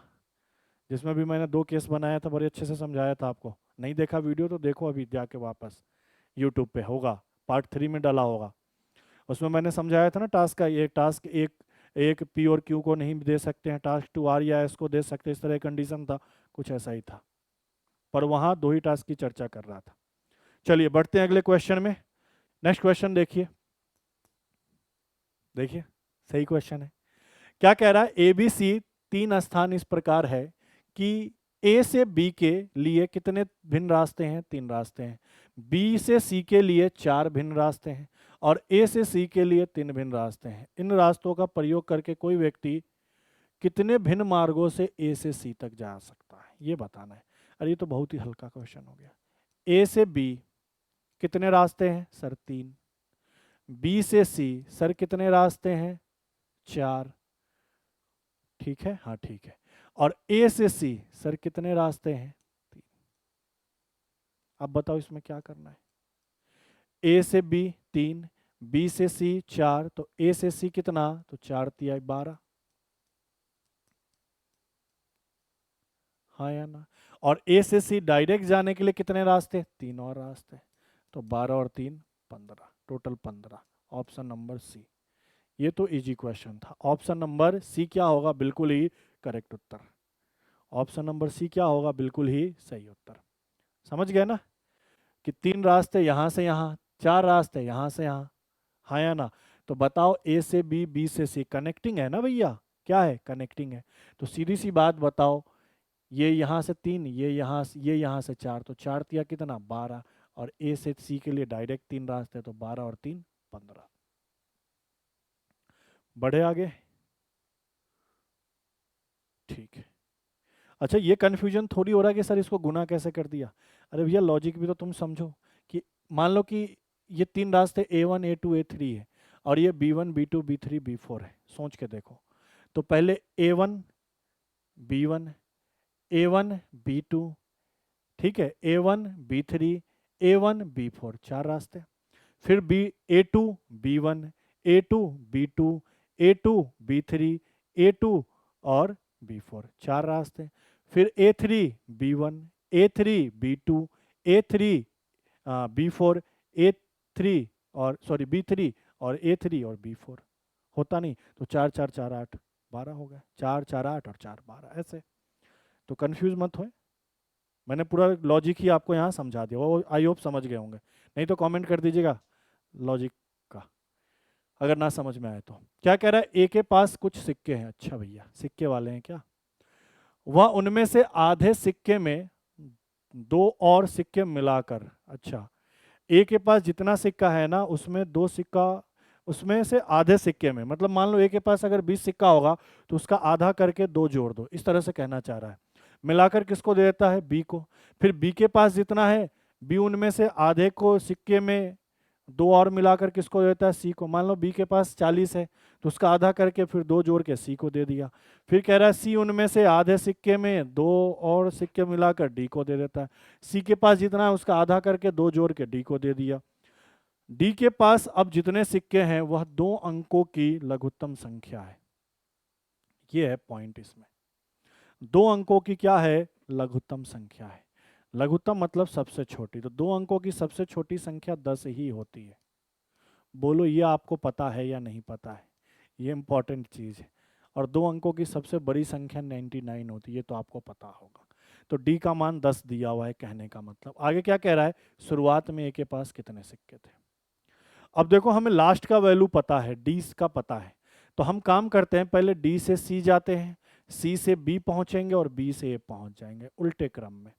जिसमें भी मैंने 2 केस बनाया था, बड़े अच्छे से समझाया था आपको। नहीं देखा वीडियो तो देखो अभी जाके वापस, यूट्यूब पे होगा, पार्ट 3 में डाला होगा। उसमें मैंने समझाया था ना टास्क का, ये टास्क एक पी और क्यू को नहीं दे सकते हैं, टास्क 2 आर या एस को दे सकते हैं, इस तरह कंडीशन था, कुछ ऐसा ही था, पर वहाँ 2 ही टास्क की चर्चा कर रहा था। चलिए बढ़ते हैं अगले क्वेश्चन में। नेक्स्ट क्वेश्चन देखिए, देखिए सही क्वेश्चन है। क्या कह रहा है, ए बी सी 3 स्थान इस प्रकार है कि ए से बी के लिए कितने भिन्न रास्ते हैं, 3 रास्ते हैं। बी से सी के लिए 4 भिन्न रास्ते हैं, और ए से सी के लिए 3 भिन्न रास्ते हैं। इन रास्तों का प्रयोग करके कोई व्यक्ति कितने भिन्न मार्गों से ए से सी तक जा सकता है, ये बताना है। अरे ये तो बहुत ही हल्का क्वेश्चन हो गया। ए से बी कितने रास्ते हैं सर, 3। बी से सी सर कितने रास्ते हैं, 4। ठीक है, हाँ ठीक है। और ए से सी सर कितने रास्ते हैं, 3। अब बताओ इसमें क्या करना है। ए से बी 3, बी से सी 4, तो ए से सी कितना, तो 4 तिया 12, हाँ या ना। और ए से सी डायरेक्ट जाने के लिए कितने रास्ते, 3 और रास्ते, तो 12 और 3 15, टोटल 15। Option number C. ये तो इजी क्वेश्चन था। ऑप्शन नंबर सी क्या होगा, बिल्कुल ही करेक्ट उत्तर। ऑप्शन नंबर सी क्या होगा, बिल्कुल ही सही उत्तर। समझ गए ना कि 3 रास्ते यहाँ से यहाँ, 4 रास्ते यहाँ से यहाँ, हाँ या ना। तो बताओ ए से बी, बी से सी कनेक्टिंग है ना भैया, क्या है, कनेक्टिंग है। तो सीधी सी बात बताओ, ये यहाँ से 3, ये यहाँ से 4, तो 4 तिया कितना, 12, और ए से सी के लिए डायरेक्ट 3 रास्ते, तो 12 और 3 15। बढ़े आगे, ठीक है। अच्छा ये कन्फ्यूजन थोड़ी हो रहा है कि सर इसको गुना कैसे कर दिया। अरे भैया लॉजिक भी तो तुम समझो कि मान लो कि ये 3 रास्ते A1 A2 A3 है, और ये B1 B2 B3 B4 है। सोच के देखो, तो पहले A1 B1 A1 B2, ठीक है, A1 B3 A1 B4, 4 रास्ते। फिर A2 B1 A2 B2 A2 B3 A2 और B4, 4 रास्ते। फिर A3 B1 A3 B2 A3 B4 A3 और सॉरी B3 और A3 और B4, होता नहीं, तो 4 4 4 8 12 हो गए, 4 4 8 और 4 12 ऐसे। तो कंफ्यूज मत हो, मैंने पूरा लॉजिक ही आपको यहाँ समझा दिया, वो आई होप समझ गए होंगे। नहीं तो कमेंट कर दीजिएगा लॉजिक का, अगर ना समझ में आए तो। क्या कह रहा है, ए के पास कुछ सिक्के हैं। अच्छा भैया सिक्के वाले हैं क्या, वह उनमें से आधे सिक्के में 2 और सिक्के मिलाकर, अच्छा ए के पास जितना सिक्का है ना, उसमें 2 सिक्का, उसमें से आधे सिक्के में, मतलब मान लो ए के पास अगर 20 सिक्का होगा तो उसका आधा करके 2 जोड़ दो, इस तरह से कहना चाह रहा है। मिलाकर किसको दे देता है, बी को। फिर बी के पास जितना है, बी उनमें से आधे को सिक्के में 2 और मिलाकर किसको देता है, सी को। मान लो बी के पास 40 है, तो उसका आधा करके फिर 2 जोड़ के सी को दे दिया। फिर कह रहा है सी उनमें से आधे सिक्के में 2 और सिक्के मिलाकर डी को दे देता है। सी के पास जितना है उसका आधा करके 2 जोड़ के डी को दे दिया। डी के पास अब जितने सिक्के हैं वह 2 अंकों की लघुत्तम संख्या है। ये है पॉइंट इसमें, 2 अंकों की क्या है, लघुत्तम संख्या है। लघुत्तम मतलब सबसे छोटी, तो 2 अंकों की सबसे छोटी संख्या 10 ही होती है। बोलो ये आपको पता है या नहीं पता है, ये इंपॉर्टेंट चीज़ है। और 2 अंकों की सबसे बड़ी संख्या 99 होती है, ये तो आपको पता होगा। तो डी का मान 10 दिया हुआ है, कहने का मतलब। आगे क्या कह रहा है, शुरुआत में ए के पास कितने सिक्के थे। अब देखो हमें लास्ट का वैल्यू पता है, डी का पता है, तो हम काम करते हैं, पहले डी से सी जाते हैं, सी से बी पहुंचेंगे और बी से ए पहुंच जाएंगे उल्टे क्रम में।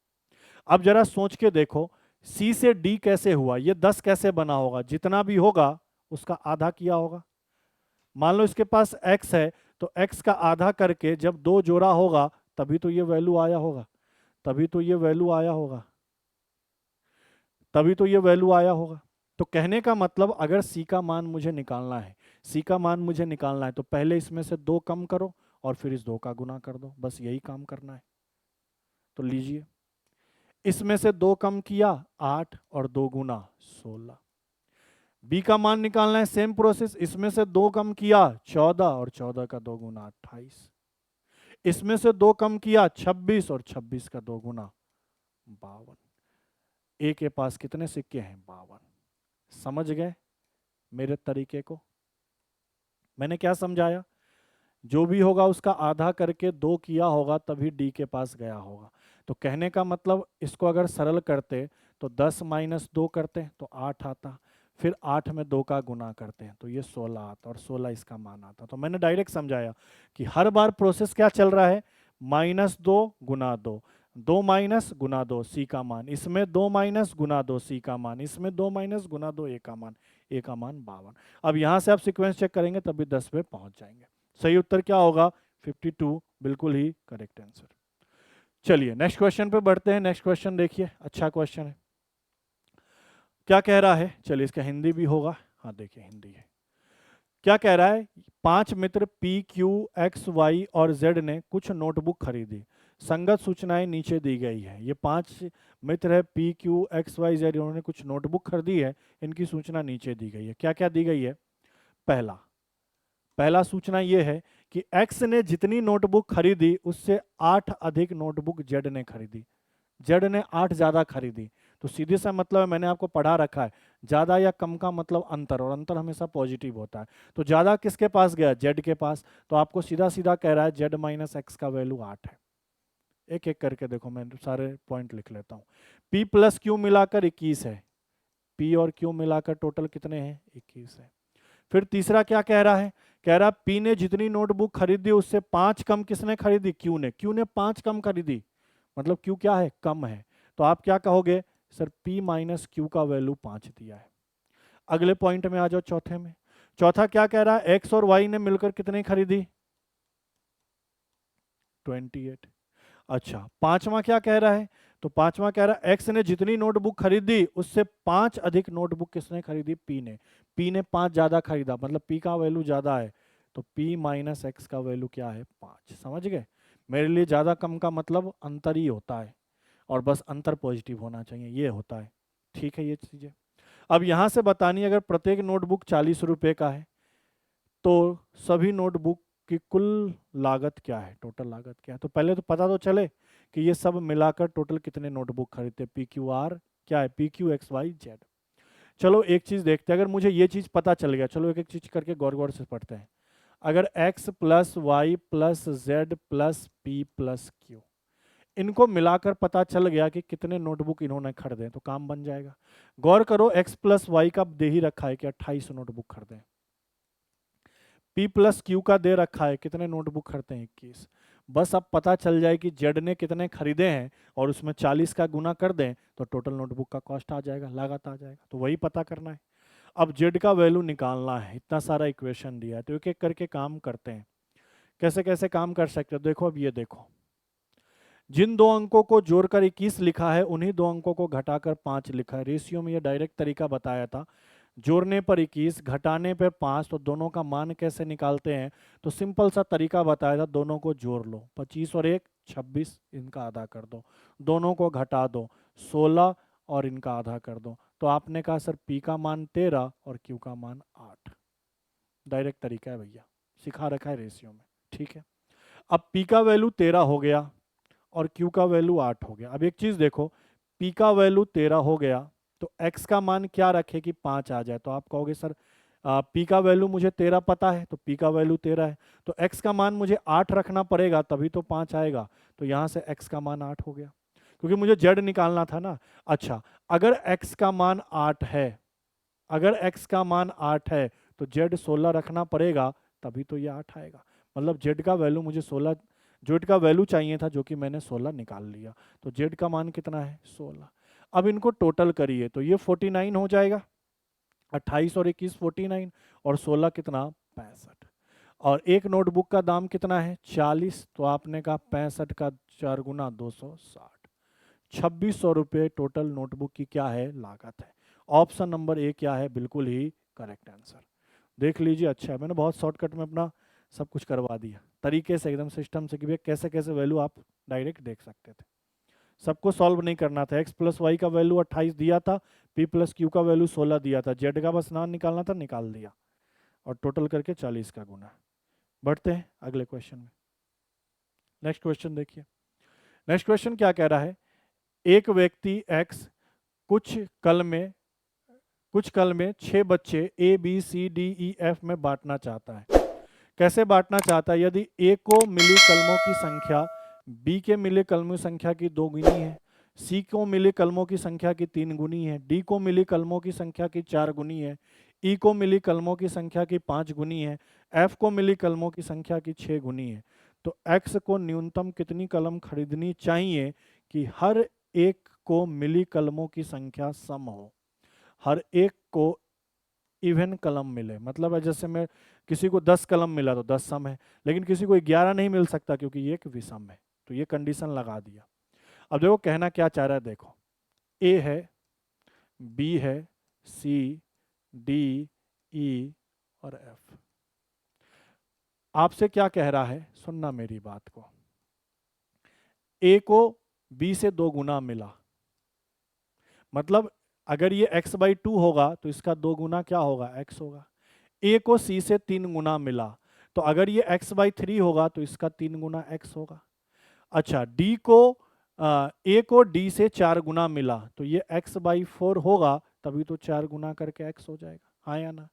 अब जरा सोच के देखो, सी से डी कैसे हुआ, ये 10 कैसे बना होगा, जितना भी होगा उसका आधा किया होगा। मान लो इसके पास x है, तो x का आधा करके जब 2 जोड़ा होगा तभी तो ये वैल्यू आया होगा, तभी तो ये वैल्यू आया होगा, तभी तो ये वैल्यू आया होगा। तो कहने का मतलब अगर c का मान मुझे निकालना है, c का मान मुझे निकालना है, तो पहले इसमें से 2 कम करो और फिर इस 2 का गुना कर दो, बस यही काम करना है। तो लीजिए, इसमें से 2 कम किया 8 और 2 गुना 16। बी का मान निकालना है, सेम प्रोसेस, इसमें से 2 कम किया 14 और 14 का 2 गुना 28। इसमें से 2 कम किया 26 और 26 का 2 गुना 52। ए के पास कितने सिक्के हैं, 52। समझ गए मेरे तरीके को, मैंने क्या समझाया, जो भी होगा उसका आधा करके 2 किया होगा तभी डी के पास गया होगा। तो कहने का मतलब इसको अगर सरल करते तो 10 माइनस 2 करते तो 8 आता, फिर 8 में 2 का गुना करते हैं तो ये 16 आता और 16 इसका मान आता। तो मैंने डायरेक्ट समझाया कि हर बार प्रोसेस क्या चल रहा है, -2 गुना 2, 2 माइनस गुना 2 सी का मान, इसमें 2 माइनस गुना 2 सी का मान, इसमें 2 माइनस गुना 2 ए का मान, ए का मान 52। अब यहाँ से आप सीक्वेंस चेक करेंगे तभी 10 पे पहुँच जाएंगे। सही उत्तर क्या होगा, 52, बिल्कुल ही करेक्ट आंसर। चलिए नेक्स्ट क्वेश्चन पे बढ़ते हैं। नेक्स्ट क्वेश्चन देखिए, अच्छा क्वेश्चन है। क्या कह रहा है, चलिए इसका हिंदी भी होगा, हाँ देखिए हिंदी है। क्या कह रहा है, 5 मित्र पी क्यू एक्स वाई और जेड ने कुछ नोटबुक खरीदी, संगत सूचनाएं नीचे दी गई है। ये 5 मित्र है P Q X Y Z, इन्होंने कुछ नोटबुक खरीदी है, इनकी सूचना नीचे दी गई है। क्या क्या दी गई है, पहला सूचना ये है कि एक्स ने जितनी नोटबुक खरीदी उससे 8 अधिक नोटबुक जेड ने खरीदी। जेड ने 8 ज्यादा खरीदी, तो सीधे सा मतलब है, मैंने आपको पढ़ा रखा है, ज्यादा या कम का मतलब अंतर, और अंतर हमेशा पॉजिटिव होता है। तो ज्यादा किसके पास गया, जेड के पास, तो आपको सीधा सीधा कह रहा है जेड माइनस एक्स का वैल्यू 8 है। एक एक करके देखो, मैं सारे पॉइंट लिख लेता हूँ। पी प्लस क्यू मिलाकर 21 है, पी और क्यू मिलाकर टोटल कितने हैं, 21 है। फिर तीसरा क्या कह रहा है, कह रहा पी ने जितनी नोटबुक खरीदी उससे 5 कम किसने खरीदी, क्यू ने, क्यू ने 5 कम खरीदी, मतलब क्यू क्या है, कम है। तो आप क्या कहोगे, सर पी माइनस क्यू का वैल्यू 5 दिया है। अगले पॉइंट में आ जाओ, चौथे में। चौथा क्या कह रहा है, एक्स और वाई ने मिलकर कितने खरीदी, 28। अच्छा, पांचवा क्या कह रहा है, तो पांचवा कह रहा है एक्स ने जितनी नोटबुक खरीदी उससे 5 अधिक नोटबुक किसने खरीदी, पी ने 5 ज्यादा खरीदा, मतलब पी का वैल्यू ज्यादा है, तो पी माइनस एक्स का वैल्यू क्या है, 5। समझ गए, मेरे लिए ज्यादा कम का मतलब अंतर ही होता है, और बस अंतर पॉजिटिव होना चाहिए, ये होता है। ठीक है ये चीजें। अब यहां से बतानी, अगर प्रत्येक नोटबुक 40 रुपए का है तो सभी नोटबुक की कुल लागत क्या है, टोटल लागत क्या है। तो पहले तो पता तो चले कि ये सब मिलाकर टोटल कितने नोटबुक खरीदते, पी क्यू आर क्या है, P Q X Y Z. चलो एक चीज देखते हैं, अगर मुझे ये चीज पता चल गया, चलो एक एक चीज करके गौर गौर से पढ़ते हैं। अगर x plus Y plus Z plus P plus Q, इनको मिलाकर पता चल गया कि कितने नोटबुक इन्होंने खरीदे, तो काम बन जाएगा। गौर करो, x प्लस वाई का दे ही रखा है कि 28 नोटबुक खरीदे, P प्लस क्यू का दे रखा है कितने नोटबुक खरीदते हैं, 21। बस अब पता चल जाए कि जेड ने कितने खरीदे हैं और उसमें 40 का गुना कर दें तो टोटल नोटबुक का कॉस्ट आ जाएगा, लागत आ जाएगा, तो वही पता करना है। अब जेड का वैल्यू निकालना है, इतना सारा इक्वेशन दिया है, तो एक एक करके काम करते हैं। कैसे कैसे काम कर सकते हो, देखो अब ये देखो, जिन 2 अंकों को जोड़कर 21 लिखा है उन्हीं 2 अंकों को घटाकर 5 लिखा है। रेशियो में ये डायरेक्ट तरीका बताया था, जोड़ने पर 21 घटाने पर 5, तो दोनों का मान कैसे निकालते हैं, तो सिंपल सा तरीका बताया था, दोनों को जोड़ लो, 25 और 1 26, इनका आधा कर दो, दोनों को घटा दो 16 और इनका आधा कर दो, तो आपने कहा सर पी का मान 13 और क्यू का मान 8। डायरेक्ट तरीका है भैया, सिखा रखा है रेशियो में, ठीक है। अब पी का वैल्यू 13 हो गया और क्यू का वैल्यू 8 हो गया। अब एक चीज देखो, पी का वैल्यू 13 हो गया तो एक्स का मान क्या रखे कि 5 आ जाए, तो आप कहोगे सर पी का वैल्यू मुझे 13 पता है, तो पी का वैल्यू 13 है, तो एक्स का मान मुझे 8 रखना पड़ेगा, तभी तो 5 आएगा। तो यहाँ से एक्स का मान 8 हो गया, क्योंकि मुझे जेड निकालना था ना। अच्छा, अगर एक्स का मान 8 है, अगर x का मान 8 है तो z 16 रखना पड़ेगा, तभी तो ये 8 आएगा। मतलब z का वैल्यू मुझे 16, z का वैल्यू चाहिए था, जो कि मैंने 16 निकाल लिया। तो z का मान कितना है? 16। अब इनको टोटल करिए तो ये 49 हो जाएगा। 28 और 21 49, और 16 कितना? 65। और एक नोटबुक का दाम कितना है? 40। तो आपने कहा 65 का 4 गुना 260, 2600 रुपये टोटल नोटबुक की क्या है? लागत है। ऑप्शन नंबर ए क्या है? बिल्कुल ही करेक्ट आंसर। देख लीजिए, अच्छा है, मैंने बहुत शॉर्टकट में अपना सब कुछ करवा दिया तरीके से, एकदम सिस्टम से, कि भैया कैसे कैसे वैल्यू आप डायरेक्ट देख सकते थे। सबको सॉल्व नहीं करना था। एक्स प्लस वाई का वैल्यू 28 दिया था, पी प्लस क्यू का वैल्यू 16 दिया था, जेड का बस नाम निकालना था, निकाल दिया, और टोटल करके 40 का गुना। बढ़ते हैं अगले क्वेश्चन में। नेक्स्ट क्वेश्चन देखिए। नेक्स्ट क्वेश्चन क्या कह रहा है? एक व्यक्ति एक्स कुछ कल में 6 बच्चे A B C D E F में बांटना चाहता है। कैसे बांटना चाहता है? यदि ए को मिली कलमों की संख्या बी के मिले कलमों की संख्या की 2 गुनी है, सी को मिली कलमों की संख्या की 3 गुनी है, डी को मिली कलमों की संख्या की 4 गुनी है, ई को मिली कलमों की संख्या की 5 गुनी है, एफ को मिली कलमों की संख्या की 6 गुनी है, तो एक्स को न्यूनतम कितनी कलम खरीदनी चाहिए कि हर एक को मिली कलमों की संख्या सम हो, हर एक को इवन कलम मिले। मतलब है जैसे मैं किसी को 10 कलम मिला तो 10 सम है, लेकिन किसी को 11 नहीं मिल सकता क्योंकि ये एक विषम है। तो ये कंडीशन लगा दिया। अब देखो कहना क्या चाह रहा है, देखो ए है, बी है, सी, डी, ई और एफ। आपसे क्या कह रहा है, सुनना मेरी बात को। ए को बी से 2 गुना मिला, मतलब अगर ये x बाई 2 होगा तो इसका 2 गुना क्या होगा? x होगा। ए को सी से 3 गुना मिला, तो अगर ये x बाई 3 होगा तो इसका 3 गुना x होगा। अच्छा, डी को ए को डी से 4 गुना मिला, तो ये x बाई 4 होगा, तभी तो 4 गुना करके x हो जाएगा, हाँ या ना।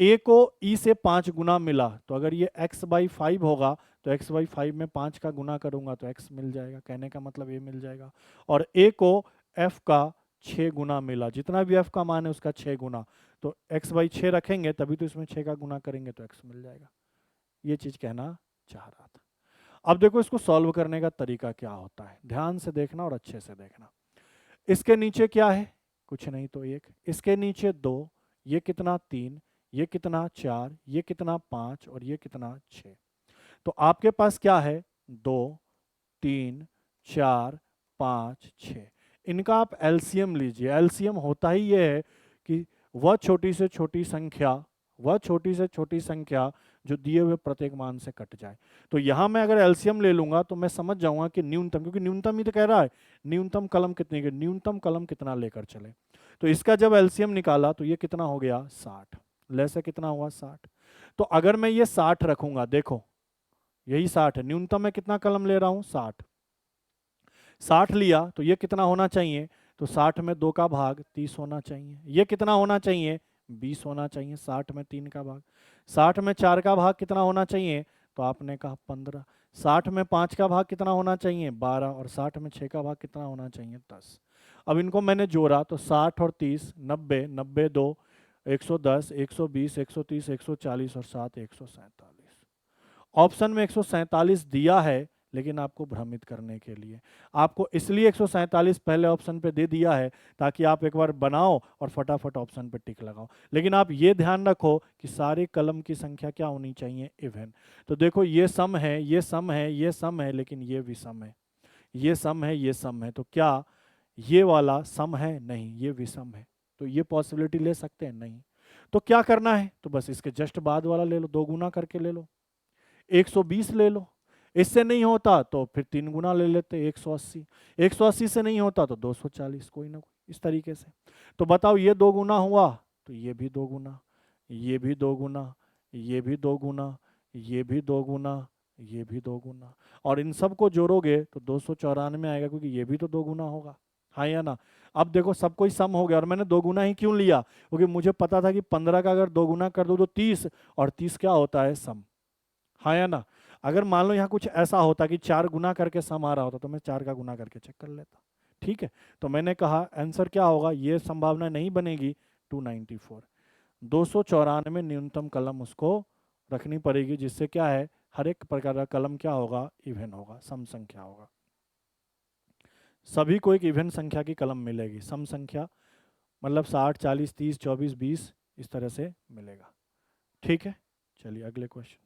ए को ई से 5 गुना मिला, तो अगर ये x बाई 5 होगा तो x बाई 5 में 5 का गुना करूंगा तो x मिल जाएगा, कहने का मतलब ये मिल जाएगा। और ए को f का 6 गुना मिला, जितना भी f का मान है उसका 6 गुना, तो x बाई 6 रखेंगे तभी तो इसमें 6 का गुना करेंगे तो x मिल जाएगा। ये चीज कहना चाह रहा था। अब देखो इसको सॉल्व करने का तरीका क्या होता है, ध्यान से देखना और अच्छे से देखना। इसके नीचे क्या है? कुछ नहीं तो 1, इसके नीचे 2, ये कितना 3, ये कितना 4, ये कितना 5 और ये कितना 6। तो आपके पास क्या है? 2, 3, 4, 5, 6। इनका आप एलसीएम लीजिए। एलसीएम होता ही ये है कि वह छोटी से छोटी संख्या, वह छोटी से छोटी संख्या जो दिए हुए प्रत्येक मान से कट जाए। तो यहां मैं अगर एलसीएम ले लूंगा तो मैं समझ जाऊंगा कि न्यूनतम, क्योंकि न्यूनतम ही तो कह रहा है, न्यूनतम कलम कितनी की, न्यूनतम कलम कितना लेकर चले। तो इसका जब एलसीएम निकाला तो ये कितना हो गया? 60। ले से कितना हुआ? 60। तो अगर मैं ये 60 रखूंगा, देखो यही 60 है, न्यूनतम मैं कितना कलम ले रहा हूं? 60। 60 लिया तो ये कितना होना चाहिए? तो 60 में 2 का भाग 30 होना चाहिए। ये कितना होना चाहिए? 20 होना चाहिए। 60 में 3 का भाग, 60 में 4 का भाग कितना होना चाहिए? तो आपने कहा 15। 60 में 5 का भाग कितना होना चाहिए? 12। और 60 में 6 का भाग कितना होना चाहिए? 10। अब इनको मैंने जोड़ा तो 60 और 30 90, 90 2 110, 120, 130, 140 और 7 147। ऑप्शन में 147 दिया है, लेकिन आपको भ्रमित करने के लिए, आपको इसलिए 147 पहले ऑप्शन पे दे दिया है ताकि आप एक बार बनाओ और फटाफट ऑप्शन पे टिक लगाओ। लेकिन आप ये ध्यान रखो कि सारे कलम की संख्या क्या होनी चाहिए? इवन। तो देखो ये सम है, ये सम है, ये सम है, लेकिन ये विषम है, ये सम है, ये सम है, तो क्या ये वाला सम है? नहीं, ये विषम है। तो ये पॉसिबिलिटी ले सकते हैं? नहीं। तो क्या करना है? तो बस इसके जस्ट बाद वाला ले लो, 2 गुना करके ले लो, 120 ले लो। इससे नहीं होता तो फिर 3 गुना ले लेते, 180। 180 से नहीं होता तो 240, कोई ना कोई इस तरीके से। तो बताओ ये 2 गुना हुआ तो ये भी 2 गुना, ये भी 2 गुना, ये भी 2 गुना, ये भी 2 गुना, ये भी 2 गुना, और इन सब को जोड़ोगे तो 294 आएगा, क्योंकि ये भी तो 2 गुना होगा, हाँ या ना। अब देखो सब कोई सम हो गया और मैंने दो गुना ही क्यों लिया, क्योंकि मुझे पता था कि 15 का अगर दो गुना कर दो तो 30, और 30 क्या होता है, सम। हाँ या ना? अगर मान लो यहाँ कुछ ऐसा होता कि 4 गुना करके सम आ रहा होता तो मैं 4 का गुना करके चेक कर लेता। ठीक है, तो मैंने कहा आंसर क्या होगा, ये संभावना नहीं बनेगी 294। 294 न्यूनतम कलम उसको रखनी पड़ेगी, जिससे क्या है, हर एक प्रकार का कलम क्या होगा, इवन होगा, सम संख्या होगा। सभी को एक इवन संख्या की कलम मिलेगी, सम संख्या मतलब 60, 40, 30, 24, 20 इस तरह से मिलेगा। ठीक है, चलिए अगले क्वेश्चन।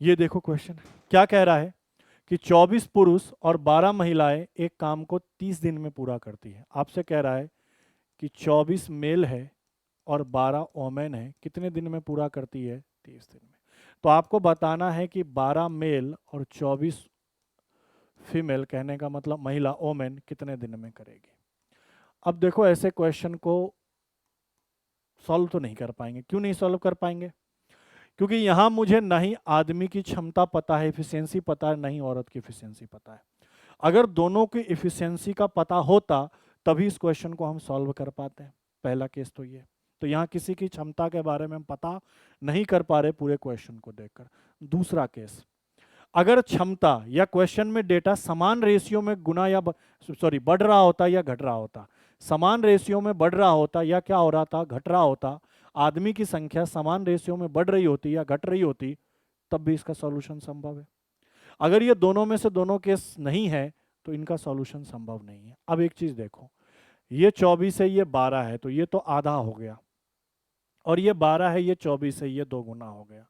ये देखो क्वेश्चन क्या कह रहा है कि 24 पुरुष और 12 महिलाएं एक काम को 30 दिन में पूरा करती है। आपसे कह रहा है कि 24 मेल है और 12 ओमेन है, कितने दिन में पूरा करती है, 30 दिन में। तो आपको बताना है कि 12 मेल और 24 फीमेल, कहने का मतलब महिला, ओमेन कितने दिन में करेगी। अब देखो ऐसे क्वेश्चन को सॉल्व तो नहीं कर पाएंगे। क्यों नहीं सॉल्व कर पाएंगे? क्योंकि यहाँ मुझे ना ही आदमी की क्षमता पता है, इफिशियंसी पता है, नहीं औरत की इफिशियंसी पता है। अगर दोनों की इफिशियंसी का पता होता तभी इस क्वेश्चन को हम सॉल्व कर पाते हैं। पहला केस तो ये। तो यहाँ किसी की क्षमता के बारे में हम पता नहीं कर पा रहे पूरे क्वेश्चन को देखकर। दूसरा केस, अगर क्षमता या क्वेश्चन में डेटा समान रेशियो में गुना या बढ़ रहा होता या घट रहा होता, समान रेशियो में बढ़ रहा होता या क्या हो रहा था, घट रहा होता, आदमी की संख्या समान रेशियो में बढ़ रही होती या घट रही होती, तब भी इसका सॉल्यूशन संभव है। अगर ये दोनों में से दोनों केस नहीं है तो इनका सॉल्यूशन संभव नहीं है। अब एक चीज देखो, ये 24 है, ये 12 है, तो ये तो आधा हो गया, और ये 12 है, ये 24 है, ये दो गुना हो गया।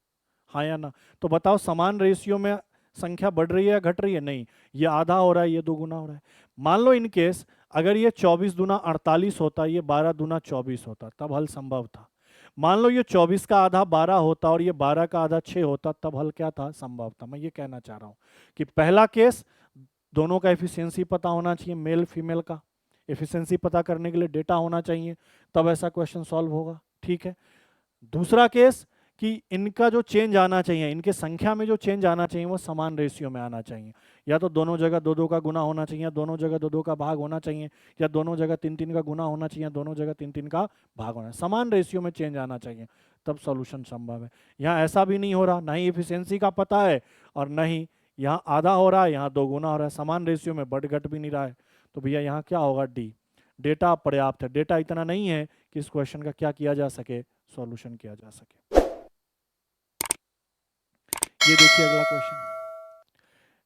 हाँ या ना? तो बताओ समान रेशियो में संख्या बढ़ रही है या घट रही है? नहीं, ये आधा हो रहा है, ये दो गुना हो रहा है। मान लो इन केस अगर ये 24 दूना 48 होता, ये 12 दूना 24 होता, तब हल संभव था। मान लो ये 24 का आधा 12 होता और ये 12 का आधा 6 होता, तब हल क्या था, संभव था। मैं ये कहना चाह रहा हूँ कि पहला केस, दोनों का एफिशिएंसी पता होना चाहिए, मेल फीमेल का एफिशिएंसी पता करने के लिए डेटा होना चाहिए, तब ऐसा क्वेश्चन सॉल्व होगा। ठीक है। दूसरा केस कि इनका जो चेंज आना चाहिए, इनके संख्या में जो चेंज आना चाहिए वो समान रेशियो में आना चाहिए। या तो दोनों जगह दो दो का गुना होना चाहिए, या दोनों जगह दो दो का भाग होना चाहिए, या दोनों जगह तीन तीन का गुना होना चाहिए, दोनों जगह तीन तीन का भाग होना, समान रेशियो में चेंज आना चाहिए, तब सॉल्यूशन संभव है। यहाँ ऐसा भी नहीं हो रहा, ना ही एफिशिएंसी का पता है और न ही यहाँ आधा हो रहा है, यहाँ दो गुना हो रहा है, समान रेशियो में बढ़ घट भी नहीं रहा है। तो भैया यहाँ क्या होगा, डी। डेटा पर्याप्त है, डेटा इतना नहीं है कि इस क्वेश्चन का क्या किया जा सके, सॉल्यूशन किया जा सके। ये देखिए अगला क्वेश्चन।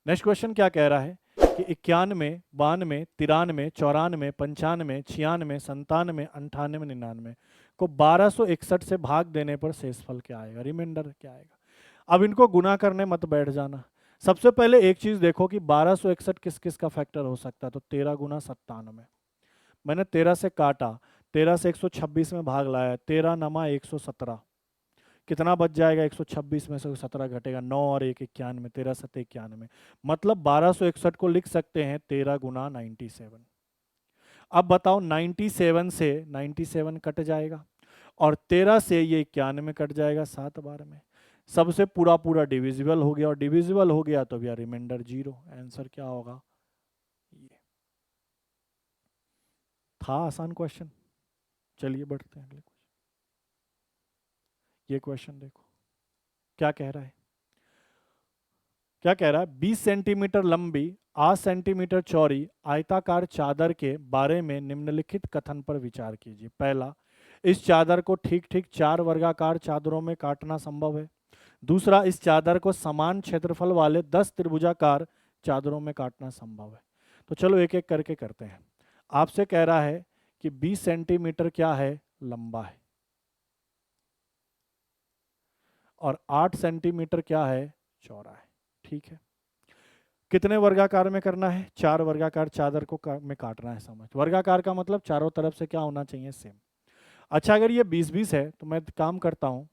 नेक्स्ट क्वेश्चन क्या कह रहा है कि 91, 92, 93, 94, 95, 96, 97, 98, 99 को 1261 से भाग देने पर शेषफल क्या आएगा, रिमाइंडर क्या आएगा। अब इनको गुना करने मत बैठ जाना। सबसे पहले एक चीज देखो कि 1261 किस किस का फैक्टर हो सकता है, तो 13 गुना 97। मैंने 13 से काटा, 13 से 126 में भाग लाया, 13 नमा 117, कितना बच जाएगा, 126 में से 17 घटेगा, 9 और 1 91, 13 7 91, मतलब 1261 को लिख सकते हैं 13 गुना 97। अब बताओ 97 से 97 कट जाएगा और 13 से ये 91 कट जाएगा 7 बार में, सबसे पूरा पूरा डिविजिबल हो गया, और डिविजिबल हो गया तो भैया रिमाइंडर 0। आंसर क्या होगा, ये था आसान क्वेश्चन। चलिए बढ़ते हैं अगले क्वेश्चन। ये क्वेश्चन देखो क्या कह रहा है, क्या कह रहा है, 20 सेंटीमीटर लंबी 8 सेंटीमीटर चौड़ी आयताकार चादर के बारे में निम्नलिखित कथन पर विचार कीजिए। पहला, इस चादर को ठीक ठीक 4 वर्गाकार चादरों में काटना संभव है। दूसरा, इस चादर को समान क्षेत्रफल वाले 10 त्रिभुजाकार चादरों में काटना संभव है। तो चलो एक एक करके करते हैं। आपसे कह रहा है कि 20 सेंटीमीटर क्या है, लंबा है, और 8 सेंटीमीटर क्या है, चौड़ा है। ठीक है, कितने वर्गाकार में करना है, 4 वर्गाकार चादर को में काटना है। समझ, वर्गाकार का मतलब चारों तरफ से क्या होना चाहिए, सेम। अच्छा, अगर ये 20-20 है तो मैं काम करता हूँ,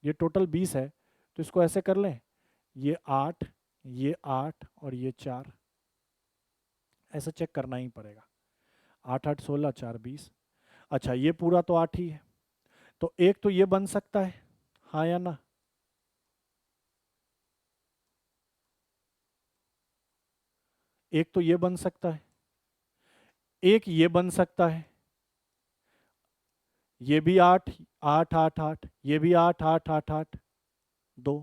ये टोटल 20 है तो इसको ऐसे कर लें, ये 8, ये 8 और ये 4, ऐसा चेक करना ही पड़ेगा। 8 8 16, 4 20। अच्छा, ये पूरा तो 8 ही है, तो एक तो ये बन सकता है, हाँ या ना? एक तो ये बन सकता है, एक ये बन सकता है, ये भी 8 8 8 8, ये भी 8 8 8 8 2।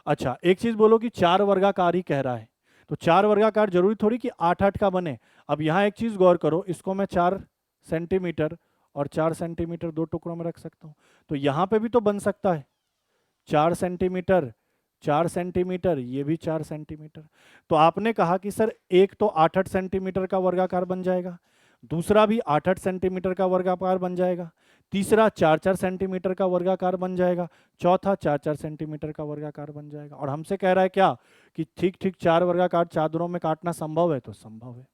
अच्छा एक चीज बोलो कि चार वर्गाकार ही कह रहा है, तो चार वर्गाकार जरूरी थोड़ी कि 8 8 का बने। अब यहां एक चीज गौर करो, इसको मैं 4 सेंटीमीटर और 4 सेंटीमीटर दो टुकड़ों में रख सकता हूं, तो यहां पे भी तो बन सकता है 4 सेंटीमीटर 4 सेंटीमीटर, ये भी 4 सेंटीमीटर। तो आपने कहा कि सर एक तो 8 8 सेंटीमीटर का वर्गाकार बन जाएगा, दूसरा भी 8 8 सेंटीमीटर का वर्गाकार बन जाएगा, तीसरा 4 4 सेंटीमीटर का वर्गाकार बन जाएगा, चौथा 4 4 सेंटीमीटर का वर्गाकार बन जाएगा। और हमसे कह रहा है क्या कि ठीक ठीक चार वर्गाकार चादरों में काटना संभव है, तो संभव है।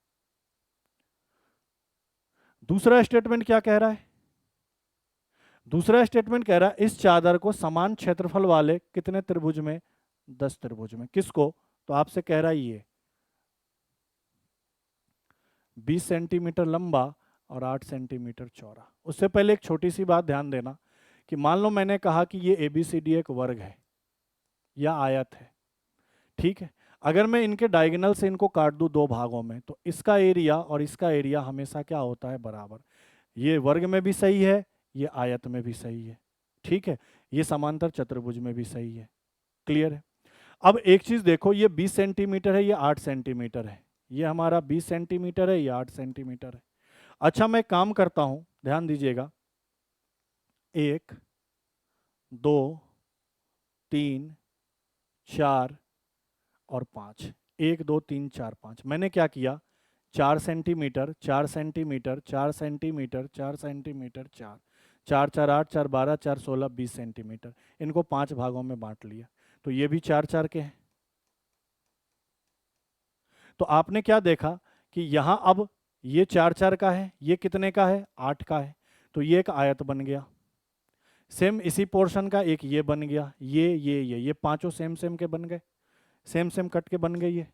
दूसरा स्टेटमेंट क्या कह रहा है? दूसरा स्टेटमेंट कह रहा है इस चादर को समान क्षेत्रफल वाले कितने त्रिभुज में? 10 त्रिभुज में। किसको? तो आपसे कह रहा है ये 20 सेंटीमीटर लंबा और 8 सेंटीमीटर चौड़ा। उससे पहले एक छोटी सी बात ध्यान देना कि मान लो मैंने कहा कि ये ABCD एक वर्ग है या आयत है, ठीक है। अगर मैं इनके डायगोनल से इनको काट दूं दो भागों में, तो इसका एरिया और इसका एरिया हमेशा क्या होता है? बराबर। ये वर्ग में भी सही है, ये आयत में भी सही है, ठीक है। ये समांतर चतुर्भुज में भी सही है। क्लियर है? अब एक चीज देखो, ये 20 सेंटीमीटर है, ये 8 सेंटीमीटर है, ये हमारा 20 सेंटीमीटर है, ये 8 सेंटीमीटर है। अच्छा मैं काम करता हूं, ध्यान दीजिएगा, 1 2 3 4 और 5, 1 2 3 4 5। मैंने क्या किया? 4 centimetre 4 centimetre 4 centimetre 4 centimetre 4 4 4 8 4 12 4 16 20 centimetre, इनको 5 भागों में बांट लिया। तो ये भी 4 4 के हैं। तो आपने क्या देखा कि यहाँ अब ये 4 4 का है, ये कितने का है? 8 का है। तो ये एक आयत बन गया। सेम इसी पोर्शन का एक ये बन गया, ये पांचों सेम सेम के बन गए, सेम सेम कट के बन गए ये।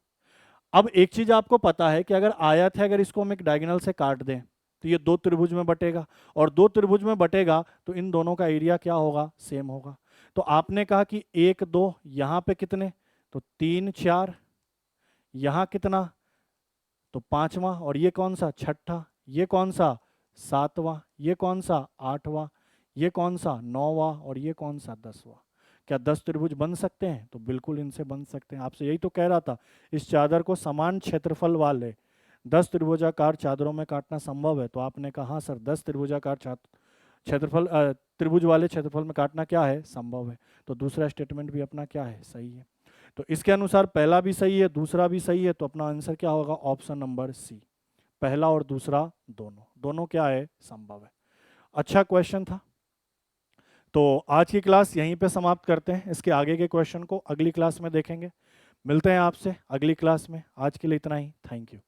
अब एक चीज आपको पता है कि अगर आयत है, अगर इसको हम एक डायगोनल से काट दें तो ये दो त्रिभुज में बटेगा, और दो त्रिभुज में बटेगा तो इन दोनों का एरिया क्या होगा? सेम होगा। तो आपने कहा कि 1 2, यहाँ पे कितने? तो 3 4, यहाँ कितना? तो 5वां, और ये कौन सा? छठा, ये कौन सा? 7वां, ये कौन सा? 8वां, ये कौन सा? 9वां, और ये कौन सा? 10वां। क्या 10 त्रिभुज बन सकते हैं? तो बिल्कुल इनसे बन सकते हैं। आपसे यही तो कह रहा था, इस चादर को समान क्षेत्रफल वाले 10 त्रिभुजाकार चादरों में काटना संभव है। तो आपने कहा हाँ सर, 10 त्रिभुजाकार क्षेत्रफल त्रिभुज वाले क्षेत्रफल में काटना क्या है? संभव है। तो दूसरा स्टेटमेंट भी अपना क्या है? सही है। तो इसके अनुसार पहला भी सही है, दूसरा भी सही है, तो अपना आंसर क्या होगा? ऑप्शन नंबर सी, पहला और दूसरा दोनों दोनों क्या है? संभव है। अच्छा क्वेश्चन था। तो आज की क्लास यहीं पे समाप्त करते हैं, इसके आगे के क्वेश्चन को अगली क्लास में देखेंगे। मिलते हैं आपसे अगली क्लास में। आज के लिए इतना ही। Thank you.